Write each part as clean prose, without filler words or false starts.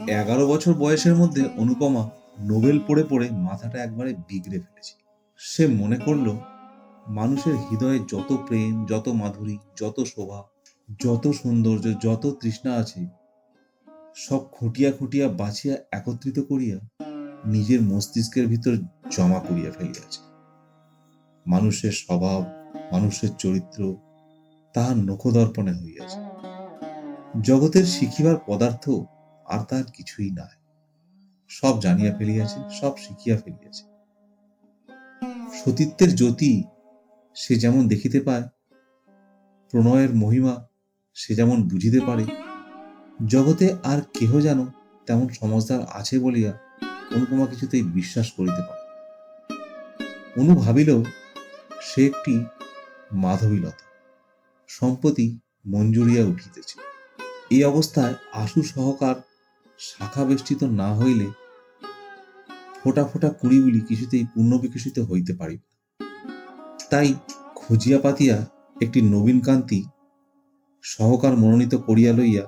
11 বছর বয়সের মধ্যে অনুপমা নোবেল পড়ে পড়ে মাথাটা একবারে বিগড়ে ফেলেছে। সে মনে করল মানুষের হৃদয়ে যত প্রেম, যত মাধুরী, যত শোভা, যত সৌন্দর্য, যত তৃষ্ণা আছে, সব খুঁটিয়া খুঁটিয়া বাছিয়া একত্রিত করিয়া নিজের মস্তিষ্কের ভিতর জমা করিয়া ফেলিয়াছে। মানুষের স্বভাব, মানুষের চরিত্র তাহার নখদর্পণে হইয়াছে। জগতের শিখিবার পদার্থ আর তাহার কিছুই নাই। সব জানিয়া ফেলিয়াছে, সব শিখিয়া ফেলিয়াছে। সতীত্বের জ্যোতি সে যেমন দেখিতে পায়, প্রণয়ের মহিমা সে যেমন বুঝিতে পারে, জগতে আর কেহ যেন তেমন সমজদার আছে বলিয়া অনুপমা কিছুতেই বিশ্বাস করিতে পারে। অনু ভাবিল সে একটি মাধবীলতা, সম্প্রতি মঞ্জুরিয়া উঠিতেছে। এই অবস্থায় আশু সহকার শাখা বেষ্টিত না হইলে ফোটা ফোটা কুড়িগুলি কিছুতেই পূর্ণ বিকশিত হইতে পারিবে। তাই খুঁজিয়া পাতিয়া একটি নবীন কান্তি সহকার মনোনীত করিয়া লইয়া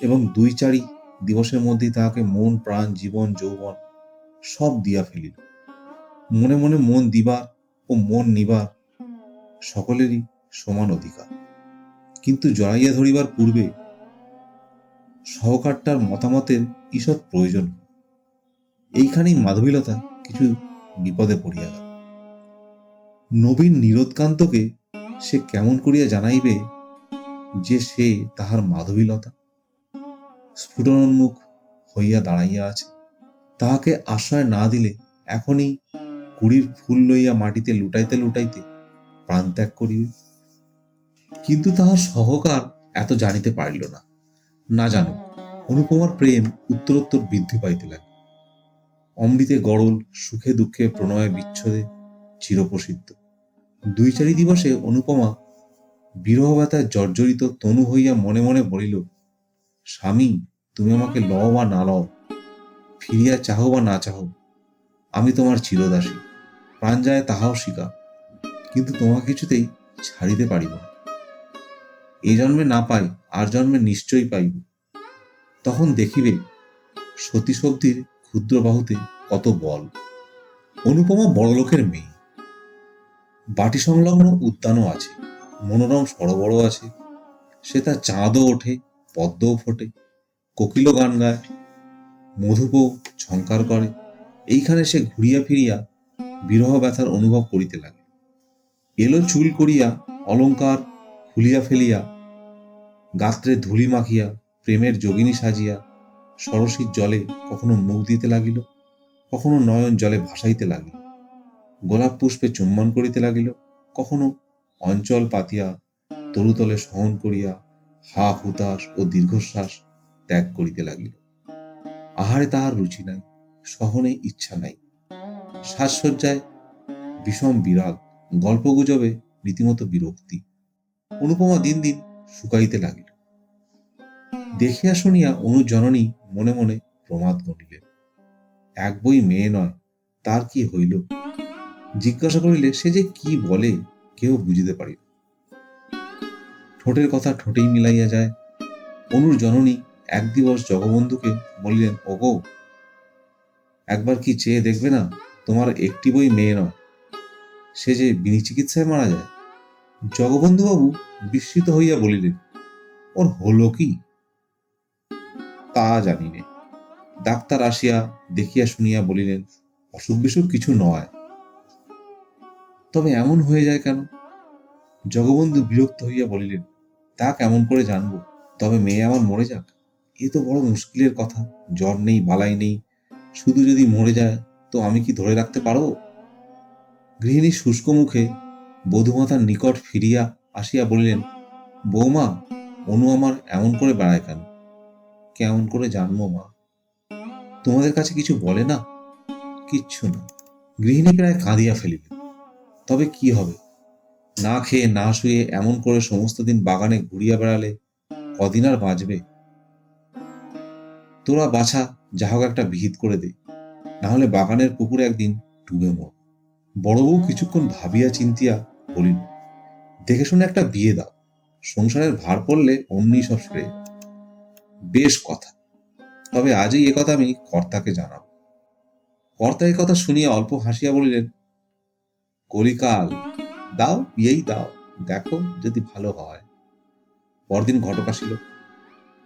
এবং 2-4 দিবসের মধ্যেই তাহাকে মন, প্রাণ, জীবন, যৌবন সব দিয়া ফেলিল। মনে মনে মন দিবার ও মন নিবার সকলেরই সমান অধিকার, কিন্তু জড়াইয়া ধরিবার পূর্বে সহকারটার মতামতের ঈষৎ প্রয়োজন। এইখানেই মাধবীলতা কিছু বিপদে পড়িয়া গেল। নবীন নীরোৎকান্তকে সে কেমন করিয়া জানাইবে যে সে তাহার মাধবীলতা? স্ফুটনোন্মুখ হইয়া দাঁড়াইয়া আছে। তাহাকে আশ্রয় না দিলে এখনই কুড়ির ফুল লইয়া মাটিতে লুটাইতে লুটাইতে প্রাণ ত্যাগ করিবে। কিন্তু তাহার সহকার এত জানিতে পারিল না। না জানুক, অনুপমার প্রেম উত্তরোত্তর বৃদ্ধি পাইতে লাগে। অমৃতে গরল, সুখে দুঃখে, প্রণয়ে বিচ্ছেদে চিরপ্রসিদ্ধ। 2-4 দিবসে অনুপমা বিরহ ব্যথায় জর্জরিত তনু হইয়া মনে মনে বলিল, স্বামী, তুমি আমাকে লও বা না লও, ফিরিয়া চাহো বা না চাহো, আমি তোমার চিরদাসী। প্রাণ যায় তাহাও স্বীকার, কিন্তু তোমাকে কিছুতেই ছাড়িতে পারিব না। এই জন্মে না পাই, আর জন্মে নিশ্চয়ই পাইব। তখন দেখিবে সতী শব্দের ক্ষুদ্র বাহুতে কত বল। অনুপমা বড়লোকের মেয়ে। বাটি সংলগ্ন উদ্যানও আছে, মনোরম সরোবরও আছে। সে তার চাঁদও ওঠে, পদ্মও ফোটে, কোকিলও গান গায়, মধুপও ঝঙ্কার করে। এইখানে সে ঘুরিয়া ফিরিয়া বিরহ ব্যথার অনুভব করিতে লাগে। এলো চুল করিয়া, অলঙ্কার খুলিয়া ফেলিয়া, গাত্রে ধূলি মাখিয়া, প্রেমের যোগিনী সাজিয়া সরসীর জলে কখনো মুখ দিতে লাগিল, কখনো নয়ন জলে ভাসাইতে লাগিল, গোলাপ পুষ্পে চুম্বন করিতে লাগিল, কখনো অঞ্চল পাতিয়া তরুতলে সহন করিয়া হা হুতাশ ও দীর্ঘশ্বাস ত্যাগ করিতে লাগিল। আহারে তাহার রুচি নাই, সহনে ইচ্ছা নাই, সাজসজ্জায় বিষম বিরাগ, গল্পগুজবে রীতিমতো বিরক্তি। অনুপমা দিন দিন শুকাইতে লাগিল। দেখিয়া শুনিয়া অনুজননী মনে মনে প্রমাদ গণিলেন। এক বই মেয়ে নয়, তার কি হইল? জিজ্ঞাসা করিলে সে যে কি বলে কেউ বুঝিতে পারিল। ঠোঁটের কথা ঠোঁটেই মিলাইয়া যায়। অনুর জননী এক দিবস জগবন্ধুকে বলিলেন, ওগো, একবার কি চেয়ে দেখবে না, তোমার একটি বই মেয়ে নয়, সে যে বিনি চিকিৎসায় মারা যায়। জগবন্ধুবাবু বিস্মিত হইয়া বলিলেন, ওর হলো কি? তা জানি নে। ডাক্তার আসিয়া দেখিয়া শুনিয়া বলিলেন, অসুখ বিসুখ কিছু নয়। তবে এমন হয়ে যায় কেন? জগবন্ধু বিরক্ত হইয়া বলিলেন, তা কেমন করে জানবো? তবে মেয়ে আমার মরে যাক, এ তো বড় মুশকিলের কথা। জ্বর নেই, বালাই নেই, শুধু যদি মরে যায় তো আমি কি ধরে রাখতে পারবো? গৃহিণী শুষ্ক মুখে বধূমাতার নিকট ফিরিয়া আসিয়া বলিলেন, বৌমা, অনু আমার এমন করে বেড়ায় কেন? কেমন করে জানবো মা? তোমাদের কাছে কিছু বলে না? কিচ্ছু না। গৃহিণী প্রায় কাঁদিয়া ফেলিলেন। তবে কি হবে? না খেয়ে না শুয়ে এমন করে সমস্ত দিন বাগানে ঘুরিয়া বেড়ালে কদিন আর বাঁচবে? তোরা বাছা যা হোক একটা বিহিত করে দে, না হলে বাগানের পুকুরে একদিন ডুবে মর। বড় বউ কিছুক্ষণ ভাবিয়া চিন্তিয়া বলিল, দেখে শুনে একটা বিয়ে দাও, সংসারের ভার পড়লে অমনি সব সেরে যাবে। বেশ কথা, তবে আজই একথা আমি কর্তাকে জানাব। কর্তা কথা শুনিয়া অল্প হাসিয়া বলিলেন, কলিকাল, দাও, বিয়েই দাও, দেখো যদি ভালো হয়। পরদিন ঘটক আসিল।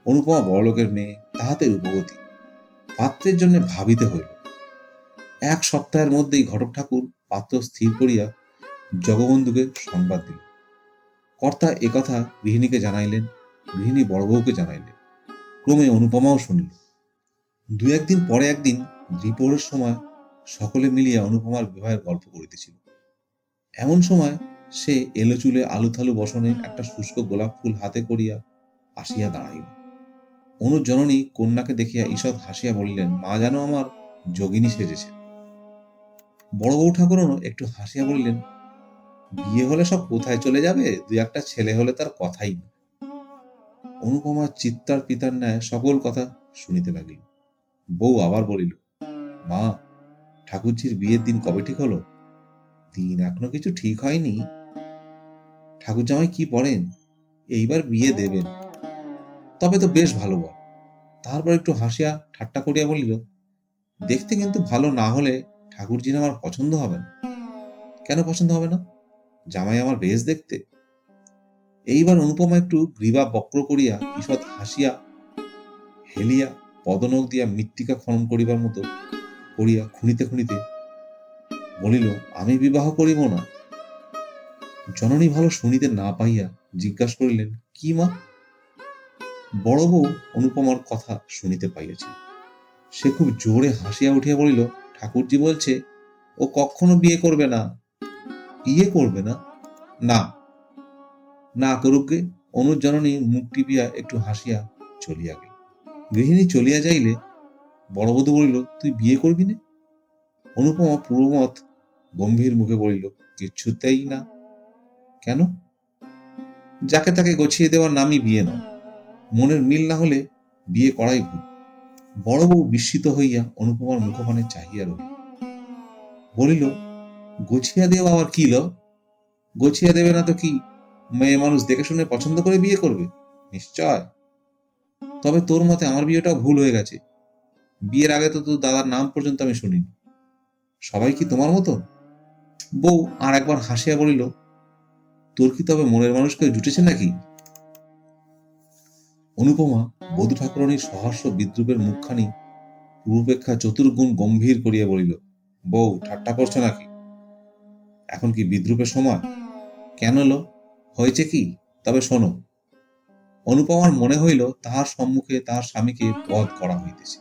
অনুপমা বড়লোকের মেয়ে, তাহাতে রূপবতী। পাত্রের জন্য ভাবিতে হইল। 1 সপ্তাহের মধ্যেই ঘটক ঠাকুর পাত্র স্থির করিয়া জগবন্ধুকে সংবাদ দিল। কর্তা একথা গৃহিণীকে জানাইলেন, গৃহিণী বড়বউকে জানাইলেন। ক্রমে অনুপমাও শুনিল। 2-1 দিন পরে একদিন দ্বিপ্রহরের সময় সকলে মিলিয়া অনুপমার বিবাহের গল্প করিতেছিল। এমন সময় সে এলো চুলে আলুথালু বসনে একটা শুষ্ক গোলাপ ফুল হাতে করিয়া আসিয়া দাঁড়াইল। অনুর জননী কন্যাকে দেখিয়া ঈষৎ হাসিয়া বলিলেন, মা যেন আমার যোগিনী সেজেছে। বড় বউ ঠাকুরনও একটু হাসিয়া বলিলেন, বিয়ে হলে সব কোথায় চলে যাবে, 2-1টা ছেলে হলে তার কথাই না। অনুপমা চিত্তার পিতার ন্যায় সকল কথা শুনিতে লাগিল। বউ আবার বলিল, মা, ঠাকুরজির বিয়ের দিন কবে ঠিক হলো? দিন এখনো কিছু ঠিক হয়নি। ঠাকুর জামাই কি পড়েন? এইবার বিয়ে দেবেন। তবে তো বেশ ভালো বল। তারপর একটু হাসিয়া ঠাট্টা করিয়া বলিল, দেখতে কিন্তু ভালো না হলে ঠাকুরজির আমার পছন্দ হবে না। কেন পছন্দ হবে না? জামাই আমার বেশ দেখতে। এইবার অনুপমা একটু গ্রীবা বক্র করিয়া ঈষৎ হাসিয়া হেলিয়া পদনখ দিয়া মৃত্তিকা খনন করিবার মতো করিয়া খুনিতে খুনিতে বলিল, আমি বিবাহ করিব না। জননী ভালো শুনিতে না পাইয়া জিজ্ঞাসা করিলেন, কি মা? বড় বউ অনুপমার কথা শুনিতে পাইয়াছে। সে খুব জোরে হাসিয়া উঠিয়া বলিল, ঠাকুরজি বলছে ও কখনো বিয়ে করবে না। বিয়ে করবে না? না, না করুক গে। অনুর জননী মুখ টিপিয়া একটু হাসিয়া চলিয়া গেল। গৃহিণী চলিয়া যাইলে বড়বধূ বলিল, তুই বিয়ে করবি না? অনুপমা পূর্বমত গম্ভীর মুখে বলিল, কিচ্ছুতেই না। কেন? যাকে তাকে গছিয়ে দেওয়ার নামই বিয়ে নয়। মনের মিল না হলে বিয়ে করাই ভুল। বড় বউ বিস্মিত হইয়া অনুপমার মুখপানে চাহিয়া রহিল। বলিল, গছিয়া দেওয়া আবার কি ল? গছিয়া দেবে না তো কি? মেয়ে মানুষ দেখে শুনে পছন্দ করে বিয়ে করবে? নিশ্চয়। তবে তোর মতে আমার বিয়েটাও ভুল হয়ে গেছে। বিয়ের আগে তো তোর দাদার নাম পর্যন্ত আমি শুনিনি। সবাই কি তোমার মতো? বউ আর একবার হাসিয়া বলিল, তোর কি তবে মনের মানুষ কেউ জুটেছে নাকি? অনুপমা বধূ ঠাকুরানীর সহাস্য বিদ্রুপের মুখখানি পূর্বাপেক্ষা চতুর্গুণ গম্ভীর করিয়া বলিল, বউ, ঠাট্টা করছো নাকি? এখন কি বিদ্রুপের সময়? কেন লো? হয়েছে কি? তবে শোনো। অনুপমার মনে হইল তাহার সম্মুখে তাহার স্বামীকে বধ করা হইতেছে।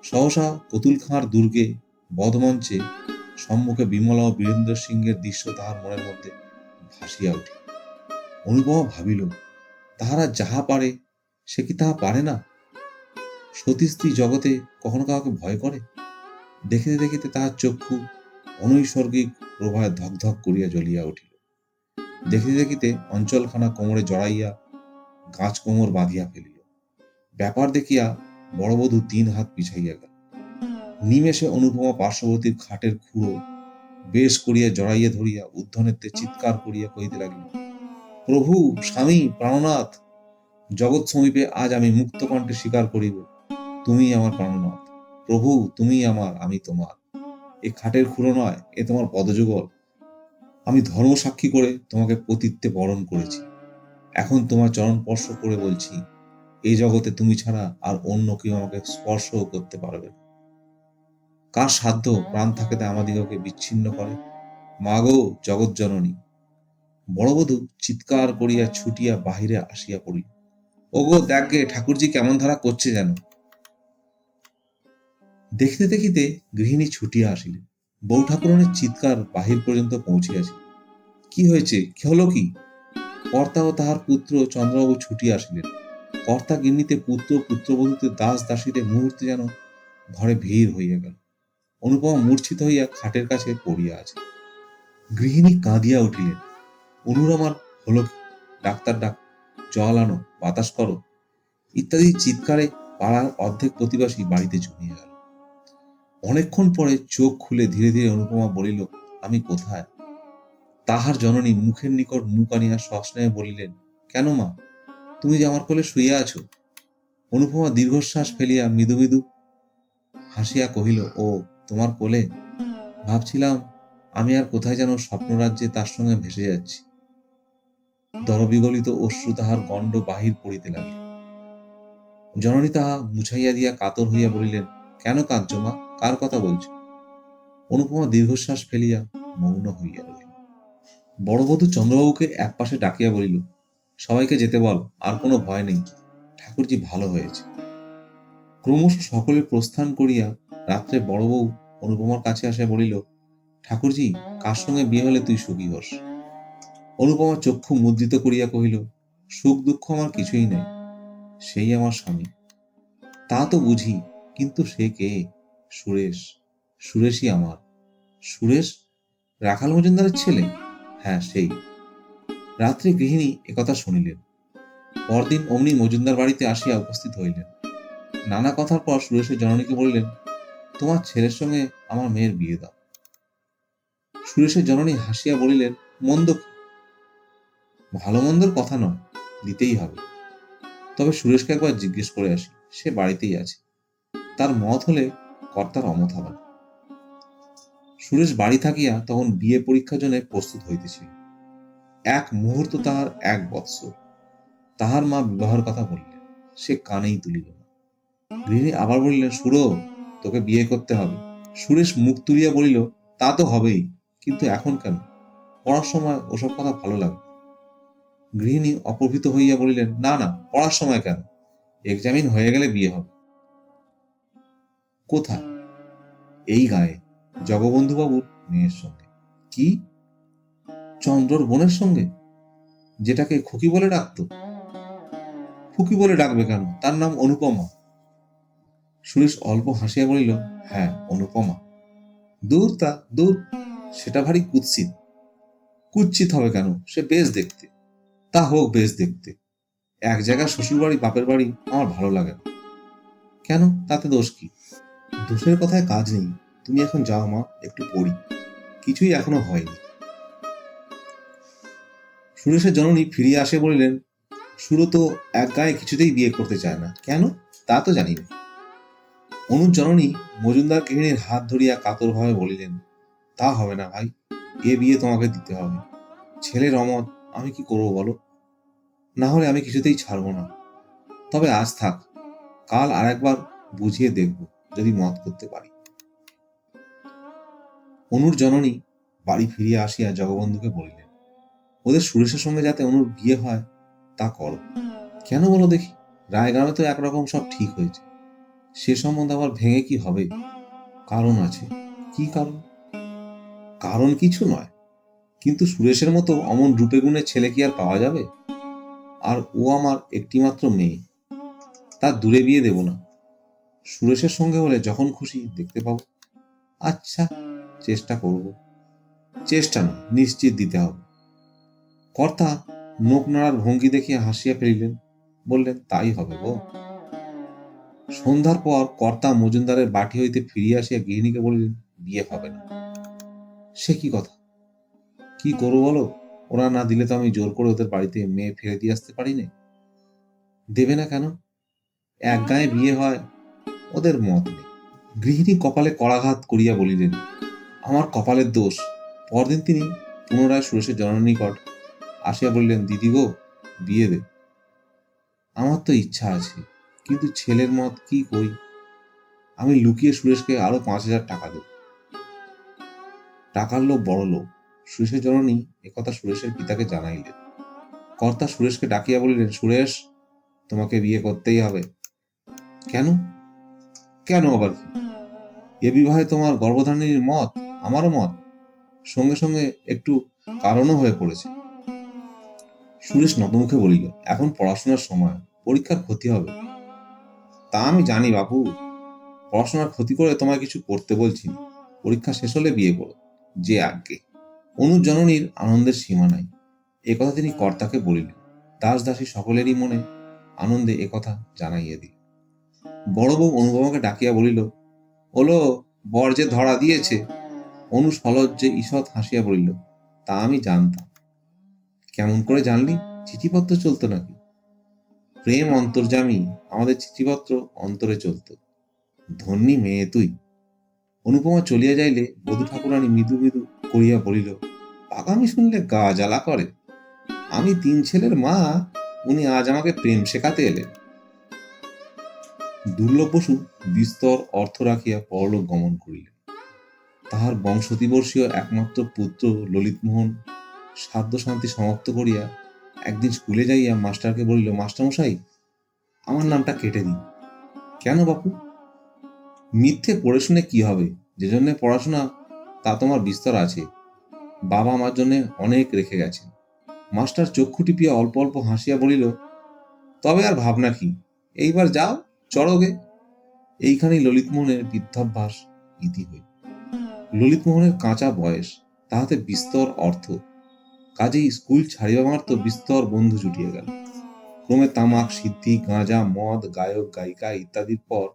সহসা কতুলখাঁর দুর্গে বধমঞ্চে সম্মুখে বিমলা ও বীরেন্দ্র সিংহের দৃশ্য তাহার মনের মধ্যে ভাসিয়া উঠিল। অনুপমা ভাবিল, তাহারা যাহা পারে সে কি তাহা পারে না? সতী স্ত্রী জগতে কখনো কাউকে ভয় করে? দেখিতে দেখিতে তাহার চক্ষু অনৈসর্গিক প্রভায় ধকধক করিয়া জ্বলিয়া উঠিল। দেখিতে দেখিতে অঞ্চলখানা কোমরে জড়াইয়া গাছ কোমর বাঁধিয়া ফেলিল। ব্যাপার দেখিয়া বড়বধূ 3 হাত পিছাইয়া গেল। নিমেষে অনুপমা পার্শ্ববর্তীর খাটের খুঁড়ো বেশ করিয়া জড়াইয়া ধরিয়া ঊর্ধ্বনেত্রে চিৎকার করিয়া কহিতে লাগিল, প্রভু, স্বামী, প্রাণনাথ, জগৎ সমীপে আজ আমি মুক্ত কণ্ঠে স্বীকার করিব, তুমি আমার প্রাণনাথ। প্রভু, তুমি আমার, আমি তোমার। এ খাটের খুঁড়ো নয়, এ তোমার পদযুগল। আমি ধর্ম সাক্ষী করে তোমাকে পতিত্বে বরণ করেছি। এখন তোমার চরণ স্পর্শ করে বলছি, এই জগতে তুমি ছাড়া আর অন্য কেউ আমাকে স্পর্শও করতে পারবে না। কার সাধ্য প্রাণ থাকতে আমাদিগকে বিচ্ছিন্ন করে? মাগো জগৎ জননী! বড়বধূ চিৎকার করিয়া ছুটিয়া বাহিরে আসিয়া পড়িল। ওগো দেখগে, ঠাকুরজি কেমন ধারা করছে যেন। দেখিতে দেখিতে গৃহিণী ছুটিয়া আসিলেন। বউ ঠাকুরানীর চিৎকার বাহির পর্যন্ত পৌঁছিয়াছে। কি হয়েছে? কি হলো কি? কর্তা ও তাহার পুত্র চন্দ্রবাবু ছুটিয়া আসিলেন। কর্তা গিন্নিতে পুত্র পুত্রবধূতে দাস দাসীতে মুহূর্তে যেন ঘরে ভিড় হইয়া গেল। অনুপমা মূর্ছিত হইয়া খাটের কাছে পড়িয়া আছে। গৃহিণী কাঁদিয়া উঠিলেন, অনুর আমার হলো কি? ডাক্তার ডাক, জল আনো, বাতাস করো ইত্যাদি চিৎকারে পাড়ার অর্ধেক প্রতিবাসী বাড়িতে জমিয়া গেল। অনেকক্ষণ পরে চোখ খুলে ধীরে ধীরে অনুপমা বলিল, আমি কোথায়? তাহার জননী মুখের নিকট মুখ আনিয়া সস্নেহে বলিলেন, কেন মা, তুমি যে আমার কোলে শুইয়া আছো? অনুপমা দীর্ঘশ্বাস ফেলিয়া মৃদু মৃদু হাসিয়া কহিল, ও তোমার কোলে? ভাবছিলাম আমি আর কোথায় যেন স্বপ্নরাজ্যে তার সঙ্গে ভেসে যাচ্ছি। দরবিগলিত অশ্রু তাহার গণ্ড বাহির করিতে লাগিল। জননী তাহা মুছাইয়া দিয়া কাতর হইয়া বলিলেন, কেন কাঁদছ মা? কার কথা বলছ? অনুপমা দীর্ঘশ্বাস ফেলিয়া মৌন হইয়া রহিল। বড়বধূ চন্দ্রবাবুকে এক পাশে ডাকিয়া বলিল, সবাইকে যেতে বল, আর কোনো ভয় নেই, ঠাকুরজি ভালো হয়েছে। ক্রমশ সকলে প্রস্থান করিয়া রাত্রে বড় বউ অনুপমার কাছে আসিয়া বলিল, ঠাকুরজি, কার সঙ্গে বিয়ে হলে তুই সুখী হোস? অনুপমা চক্ষু মুদ্রিত করিয়া কহিল, সুখ দুঃখ আমার কিছুই নাই, সেই আমার স্বামী। তা তো বুঝি, কিন্তু সে কে? সুরেশ। সুরেশই আমার। সুরেশ? রাখাল মজুমদারের ছেলে? হ্যাঁ, সেই। রাত্রে গৃহিণী একথা শুনিলেন। পরদিন অমনি মজুমদার বাড়িতে আসিয়া উপস্থিত হইলেন। নানা কথার পর সুরেশের জননীকে বললেন, তোমার ছেলের সঙ্গে আমার মেয়ের বিয়ে দাও। সুরেশের জননী হাসিয়া বলিলেন, মন্দ কি? ভালো মন্দর কথা নয়, দিতেই হবে। তবে সুরেশকে একবার জিজ্ঞেস করে আসি, সে বাড়িতেই আছে। তার মত হলে কর্তার অমত হবে না। সুরেশ বাড়ি থাকিয়া তখন বিয়ে পরীক্ষার জন্য প্রস্তুত হইতেছিল। এক মুহূর্ত তাহার 1 বৎসর। তাহার মা বিবাহের কথা বলিলেন, সে কানেই তুলিল না। গৃহিণী আবার বলিলেন, সুরো, তোকে বিয়ে করতে হবে। সুরেশ মুখ তুলিয়া বলিল, তা তো হবেই, কিন্তু এখন কেন? পড়ার সময় ওসব কথা ভালো লাগে। গৃহিণী অপ্রভৃত হইয়া বলিলেন, না না, পড়ার সময় কেন? এক্সামিন হয়ে গেলে বিয়ে হবে। কোথায়? এই গায়ে, জগবন্ধু বাবুর মেয়ের সঙ্গে। কি? চন্দ্রর বোনের সঙ্গে? যেটাকে খুকি বলে ডাকতো? খুকি বলে ডাকবে কেন? তার নাম অনুপমা। সুরেশ অল্প হাসিয়া বলিল, হ্যাঁ, অনুপমা। দূর তা দূর, সেটা ভারী কুৎসিত। কুৎসিত হবে কেন? সে বেশ দেখতে। তা হোক বেশ দেখতে। এক জায়গায় শ্বশুর বাড়ি বাপের বাড়ি আমার ভালো লাগে না। কেন, তাতে দোষ কি? দোষের কথায় কাজ নেই। তুমি এখন যাও মা, একটু পড়ি। কিছুই এখনো হয়নি। সুরেশের জননী ফিরিয়া আসে বলিলেন, সুরো তো এক গায়ে কিছুতেই বিয়ে করতে চায় না। কেন? তা তো জানি না। অনুর জননী মজুমদার গৃহিণীর হাত ধরিয়া কাতরভাবে বলিলেন, তা হবে না ভাই, এ বিয়ে তোমাকে দিতে হবে। ছেলের অমত, আমি কি করবো বলো? না হলে আমি কিছুতেই ছাড়ব না। তবে আজ থাক, কাল আর একবার বুঝিয়ে দেখব, যদি মত করতে পারি। অনুর জননী বাড়ি ফিরিয়া আসিয়া জগবন্ধুকে বলিলেন, ওদের সুরেশের সঙ্গে যাতে অনুর বিয়ে হয় তা করো। কেন বলো দেখি? রায়গ্রামে তো একরকম সব ঠিক হয়েছে, সে সম্বন্ধে আবার ভেঙে কি হবে? কারণ আছে। কি কারণ? কারণ কিছু নয়, কিন্তু সুরেশের মতো অমন রূপে গুণে ছেলে কি আর পাওয়া যাবে? আর ও আমার একটিমাত্র মেয়ে, তার দূরে বিয়ে দেব না। সুরেশের সঙ্গে হলে যখন খুশি দেখতে পাবো। আচ্ছা, চেষ্টা করব। চেষ্টা নয়, নিশ্চিত দিতে হবে। কর্তা নোক নাড়ার ভঙ্গি দেখিয়া হাসিয়া ফেলিলেন, বললেন, তাই হবে গো। সন্ধ্যার পর কর্তা মজুমদারের বাটি হইতে ফিরিয়া আসিয়া গৃহিণীকে বলিলেন, বিয়ে হবে না। সে কি কথা? কি করবো বলো? ওরা না দিলে তো আমি জোর করে ওদের বাড়িতে মেয়ে ফেলে দিয়ে আসতে পারি না। দেবে না কেন? এক গায়ে বিয়ে হয়, ওদের মত নেই। গৃহিণী কপালে করাঘাত করিয়া বলিলেন, আমার কপালের দোষ। পরদিন তিনি পুনরায় সুরেশের জননীর নিকট আসিয়া বললেন, দিদি গো, বিয়ে দে। আমার তো ইচ্ছা আছে, কিন্তু ছেলের মত কি করি? আমি লুকিয়ে সুরেশকে আরো 5,000 টাকা দেব। টাকার লোভ বড় লোভ। সুরেশের জননী একথা সুরেশের পিতাকে জানাইলেন। কর্তা সুরেশকে ডাকিয়া বলিলেন, সুরেশ, তোমাকে বিয়ে করতেই হবে। কেন? কেন আবার কি? এ বিবাহে তোমার গর্ভধারণের মত, আমারও মত, সঙ্গে সঙ্গে একটু কারণও হয়ে পড়েছে। সুরেশ নতমুখে বলিল, এখন পড়াশোনার সময়, পরীক্ষার ক্ষতি হবে। তা আমি জানি বাপু, পড়াশোনার ক্ষতি করে তোমায় কিছু করতে বলছি না। পরীক্ষা শেষ হলে বিয়ে করো, যে আজ্ঞে। অনুর জননীর আনন্দের সীমা নাই। একথা তিনি কর্তাকে বলিলেন। দাস দাসী সকলেরই মনে আনন্দে একথা জানাইয়া দিল। বড় বউ অনুপমাকে ডাকিয়া বলিল, ওলো, বর যে ধরা দিয়েছে। অনু সলজ্জে ঈষৎ হাসিয়া বলিল, তা আমি জানতাম। কেমন করে জানলি? চিঠিপত্র চলতো নাকি? প্রেম অন্তর্যামী, আমাদের চিঠিপত্র অন্তরে চলত। ধন্যী মেয়ে তুই। অনুপমা চলিয়া যাইলে বধূ ঠাকুরানী মৃদু মৃদু করিয়া বলিল, পাগামি শুনলে গা জ্বালা করে। আমি 3 ছেলের মা, উনি আজ আমাকে প্রেম শেখাতে এলেন। দুর্লভ বসু বিস্তর অর্থ রাখিয়া পরলোক গমন করিলেন। তাহার বংশতিবর্ষীয় একমাত্র পুত্র ললিতমোহন সাধ্য শান্তি সমাপ্ত করিয়া একদিন স্কুলে যাইয়া মাস্টারকে বলিল, মাস্টারমশাই, আমার নামটা কেটে দিন। কেন বাপু? মিথ্যে পড়ে শুনে কি হবে? যে জন্য পড়াশোনা তা তোমার বিস্তর আছে। বাবা আমার জন্য অনেক রেখে গেছেন। মাস্টার চক্ষু টিপিয়া অল্প অল্প হাসিয়া বলিল, তবে আর ভাবনা কি, এইবার যাও চড়োগে। এইখানেই ললিতমোহনের বৃদ্ধাভ্যাস ইতি হইল। ললিতমোহনের কাঁচা বয়স, তাহাতে বিস্তর অর্থ, কাজেই স্কুল ছাড়িবা মাত্র বিস্তর বন্ধু জুটিয়া গেল। ক্রমে তামাক, সিদ্ধি, গাঁজা, মদ, গায়ক গায়িকা ইত্যাদির পর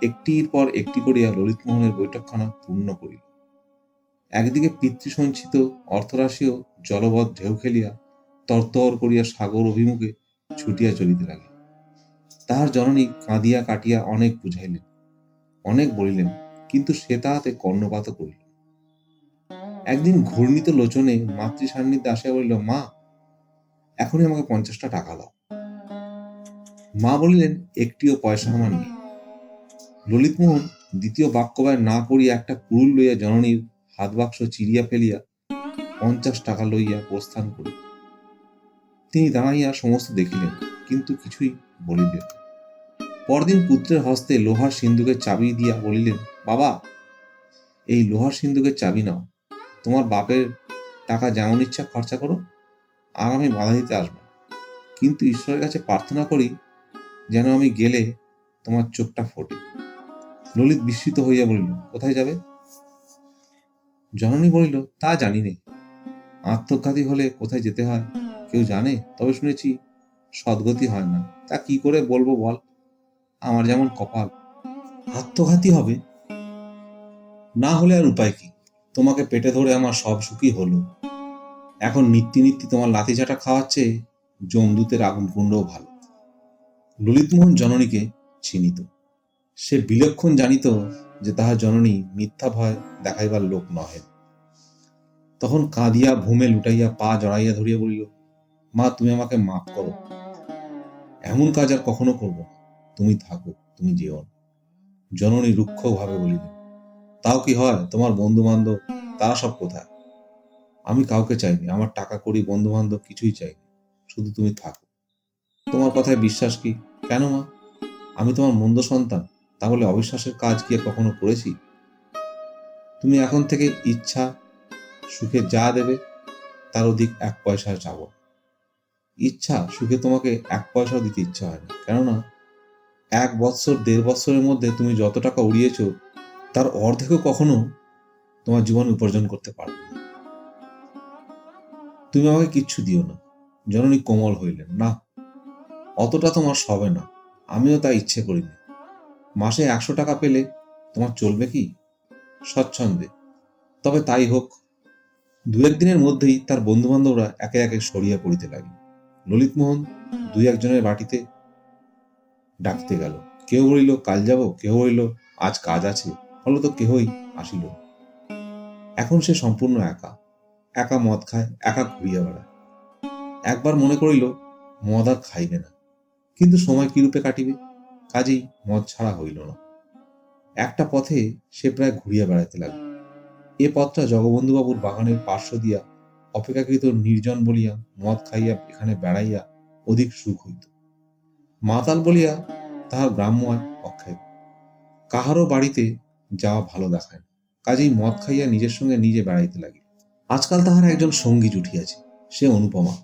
একটির পর একটি করিয়া ললিতমোহনের বৈঠকখানা পূর্ণ করিল। একদিকে পিতৃসঞ্চিত অর্থরাশিও জলবৎ ঢেউ খেলিয়া তরতর করিয়া সাগর অভিমুখে ছুটিয়া চলিতে লাগিল। তাহার জননী কাঁদিয়া কাটিয়া অনেক বুঝাইলেন, অনেক বলিলেন, কিন্তু সে তাহাতে কর্ণপাত করিল। একদিন ঘূর্ণিত লোচনে মাতৃ সান্নিধ্যে আসিয়া বলিল, মা, এখনই আমাকে 50টা টাকা দাও। মা বলিলেন, একটিও পয়সা আমার নেই। ললিতমোহন দ্বিতীয় বাক্যবায় না করিয়া একটা কুড়ুল লইয়া জননীর হাত বাক্স চিরিয়া ফেলিয়া 50 টাকা লইয়া প্রস্থান করিল। তিনি দাঁড়াইয়া সমস্ত দেখিলেন, কিন্তু কিছুই বলিলেন। পরদিন পুত্রের হস্তে লোহার সিন্দুকের চাবি দিয়া বলিলেন, বাবা, এই লোহার সিন্দুকের চাবি নাও। তোমার বাপের টাকা যেমন ইচ্ছা খরচা করো, আর আমি বাধা দিতে আসবো না। কিন্তু ঈশ্বরের কাছে প্রার্থনা করি যেন আমি গেলে তোমার চোখটা ফোটে। ললিত বিস্মিত হইয়া বলিল, কোথায় যাবে? জননী বলিল, তা জানি নে। আত্মঘাতী হলে কোথায় যেতে হয় কেউ জানে? তবে শুনেছি সদ্গতি হয় না। তা কি করে বলবো বল? আমার যেমন কপাল। আত্মঘাতী হবে না হলে আর উপায় কি? তোমাকে পেটে ধরে আমার সব সুখই হলো। এখন নিত্যি নিত্যি তোমার লাথিচাটা খাওয়ার চেয়ে জমদূতের আগুন কুণ্ডও ভালো। ললিতমোহন জননীকে চিনিত। সে বিলক্ষণ জানিত যে তাহার জননী মিথ্যা ভয় দেখাইবার লোক নহে। তখন কাঁদিয়া ভূমে লুটাইয়া পা জড়াইয়া ধরিয়া বলিল, মা, তুমি আমাকে মাফ করো। এমন কাজ আর কখনো করব না। তুমি থাকো, তুমি যেও না। জননী রুক্ষ ভাবে বলিলেন, তাও কি হয়? তোমার বন্ধু বান্ধব তারা সব কোথায়? আমি কাউকে চাইনি, আমার টাকা কড়ি বন্ধু বান্ধব কিছুই চাইনি, শুধু তুমি থাকো। তোমার কথায় বিশ্বাস কি? কেন মা, আমি তোমার মন্দ সন্তান? তাহলে অবিশ্বাসের কাজ কি কখনো করেছি? তুমি এখন থেকে ইচ্ছা সুখে যা দেবে তার অধিক 1 পয়সা চাব। ইচ্ছা সুখে তোমাকে 1 পয়সাও দিতে ইচ্ছা হয় না, কেননা 1 বৎসর 1.5 বৎসরের মধ্যে তুমি যত টাকা উড়িয়েছ তার অর্ধেকও কখনো তোমার জীবনে উপার্জন করতে পারবে না। তুমি আমাকে কিচ্ছু দিও না। জননী কোমল হইলেন, না, অতটা তোমার সবে না। আমিও তা ইচ্ছে করিনি। মাসে 100 টাকা পেলে তোমার চলবে কি? স্বচ্ছন্দে। তবে তাই হোক। 2-1 দিনের মধ্যেই তার বন্ধু বান্ধবরা একে একে সরিয়া পড়িতে লাগিল। ললিতমোহন 2-1 জনের বাটিতে ডাকিতে গেল। কেউ বলিল, কাল যাব, কেউ বলিল, আজ কাজ আছে। ফলত কেহই আসিল না। এখন সে সম্পূর্ণ একা। একা মদ খায়, একা ঘুরিয়া বেড়ায়। একবার মনে করিল মদ আর খাইবে না, কিন্তু সময় কিরূপে কাটিবে? কাজেই মদ ছাড়া হইল না। একটা পথে সে প্রায় ঘুরিয়া বেড়াইতে লাগল। এ পথটা জগবন্ধুবাবুর বাগানের পার্শ্ব দিয়া অপেক্ষাকৃত নির্জন বলিয়া মদ খাইয়া এখানে বেড়াইয়া অধিক সুখ হইত। মাতাল বলিয়া তাহার গ্রাম্য অক্ষেপ। কাহারও বাড়িতে যাওয়া ভালো দেখায় না, কাজেই মদ খাইয়া নিজের সঙ্গে নিজে বেড়াইতে লাগিল। আজকাল তাহার একজন সঙ্গী জুটিয়াছে, সে অনুপমা।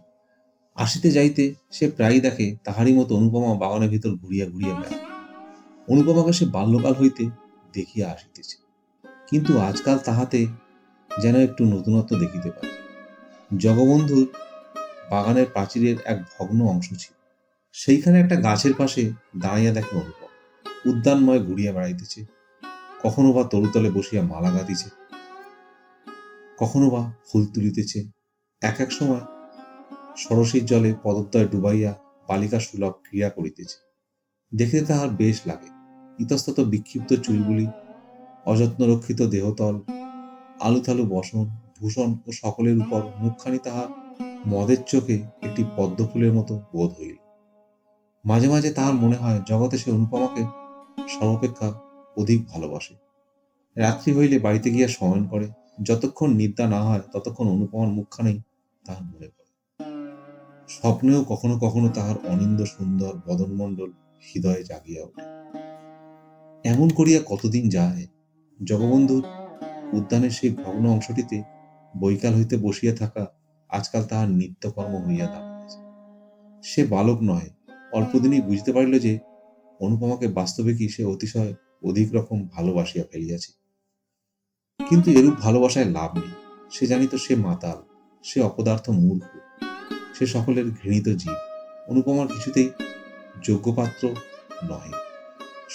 আসিতে যাইতে সে প্রায়ই দেখে তাহারই মতো অনুপমা বাগানের ভিতর ঘুরিয়া ঘুরিয়া বেড়ায়। অনুপমাকে সে বাল্যকাল হইতে দেখিয়া আসিতেছে, কিন্তু আজকাল তাহাতে যেন একটু নতুনত্ব দেখিতে পায়। জগবন্ধুর বাগানের প্রাচীরের এক ভগ্ন অংশ ছিল, সেইখানে একটা গাছের পাশে দাঁড়াইয়া দেখে অনুপমা উদ্যানময় ঘুরিয়া বেড়াইতেছে। কখনো বা তরুতলে বসিয়া মালা গাঁথিছে, কখনো বা ফুল তুলিতেছে। এক এক সময় সরসীর জলে পদদ্বয় ডুবাইয়া বালিকা সুলভ ক্রিয়া করিতেছে। দেখিতে তাহার বেশ লাগে। ইতস্তত বিক্ষিপ্ত চুলগুলি, অযত্ন রক্ষিত দেহতল, আলুথালু বসন ভূষণ ও সকলের উপর মুখখানি তাহার মদের চোখে একটি পদ্মফুলের মতো বোধ হইল। মাঝে মাঝে তাহার মনে হয় জগতে সে অনুপমাকে সর্বাপেক্ষা অধিক ভালোবাসে। রাত্রি হইলে বাড়িতে গিয়া শয়ন করে। যতক্ষণ নিদ্রা না হয় ততক্ষণ অনুপমার মুখখানেই তাহার মনে পড়ে। স্বপ্নেও কখনো কখনো তাহার অনিন্দ সুন্দর বদনমণ্ডল হৃদয়ে জাগিয়া ওঠে। এমন করিয়া কতদিন যায়। জগবন্ধুর উদ্যানের সেই ভগ্ন অংশটিতে বৈকাল হইতে বসিয়া থাকা আজকাল তাহার নিত্যকর্ম হইয়া দাঁড়িয়েছে। সে বালক নয়, অল্পদিনই বুঝতে পারিল যে অনুপমাকে বাস্তবে কি সে অতিশয় অধিক রকম ভালোবাসিয়া ফেলিয়াছে। কিন্তু এরূপ ভালোবাসায় লাভ নেই। সে জানিত সে মাতাল, সে অপদার্থ মূর্খ, সে সকলের ঘৃণিত জীব। অনুপমার কিছুতেই যোগ্য পাত্র নহে।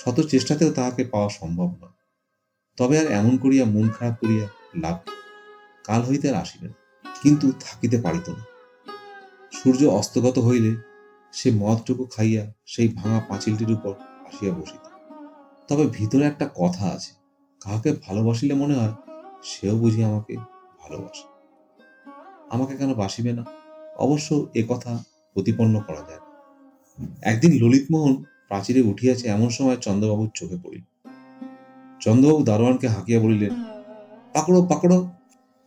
শত চেষ্টাতেও তাহাকে পাওয়া সম্ভব নয়। তবে আর এমন করিয়া মন খারাপ করিয়া লাভ কি? কাল হইতে আর আসিবে না। কিন্তু থাকিতে পারিত না। সূর্য অস্তগত হইলে সে মদটুকু খাইয়া সেই ভাঙা পাঁচিলটির উপর আসিয়া বসিত। তবে ভিতরে একটা কথা আছে, কাহাকে ভালোবাসিলে মনে হয় সেও বুঝি আমাকে ভালোবাসে। আমাকে কেন বাসিবে না? অবশ্য এ কথা প্রতিপন্ন করা যায় না। একদিন ললিতমোহন প্রাচীরে উঠিয়াছে এমন সময় চন্দ্রবাবুর চোখে পড়িল। চন্দ্রবাবু দারোয়ানকে হাঁকিয়া বলিলেন, পাকড়ো পাকড়ো।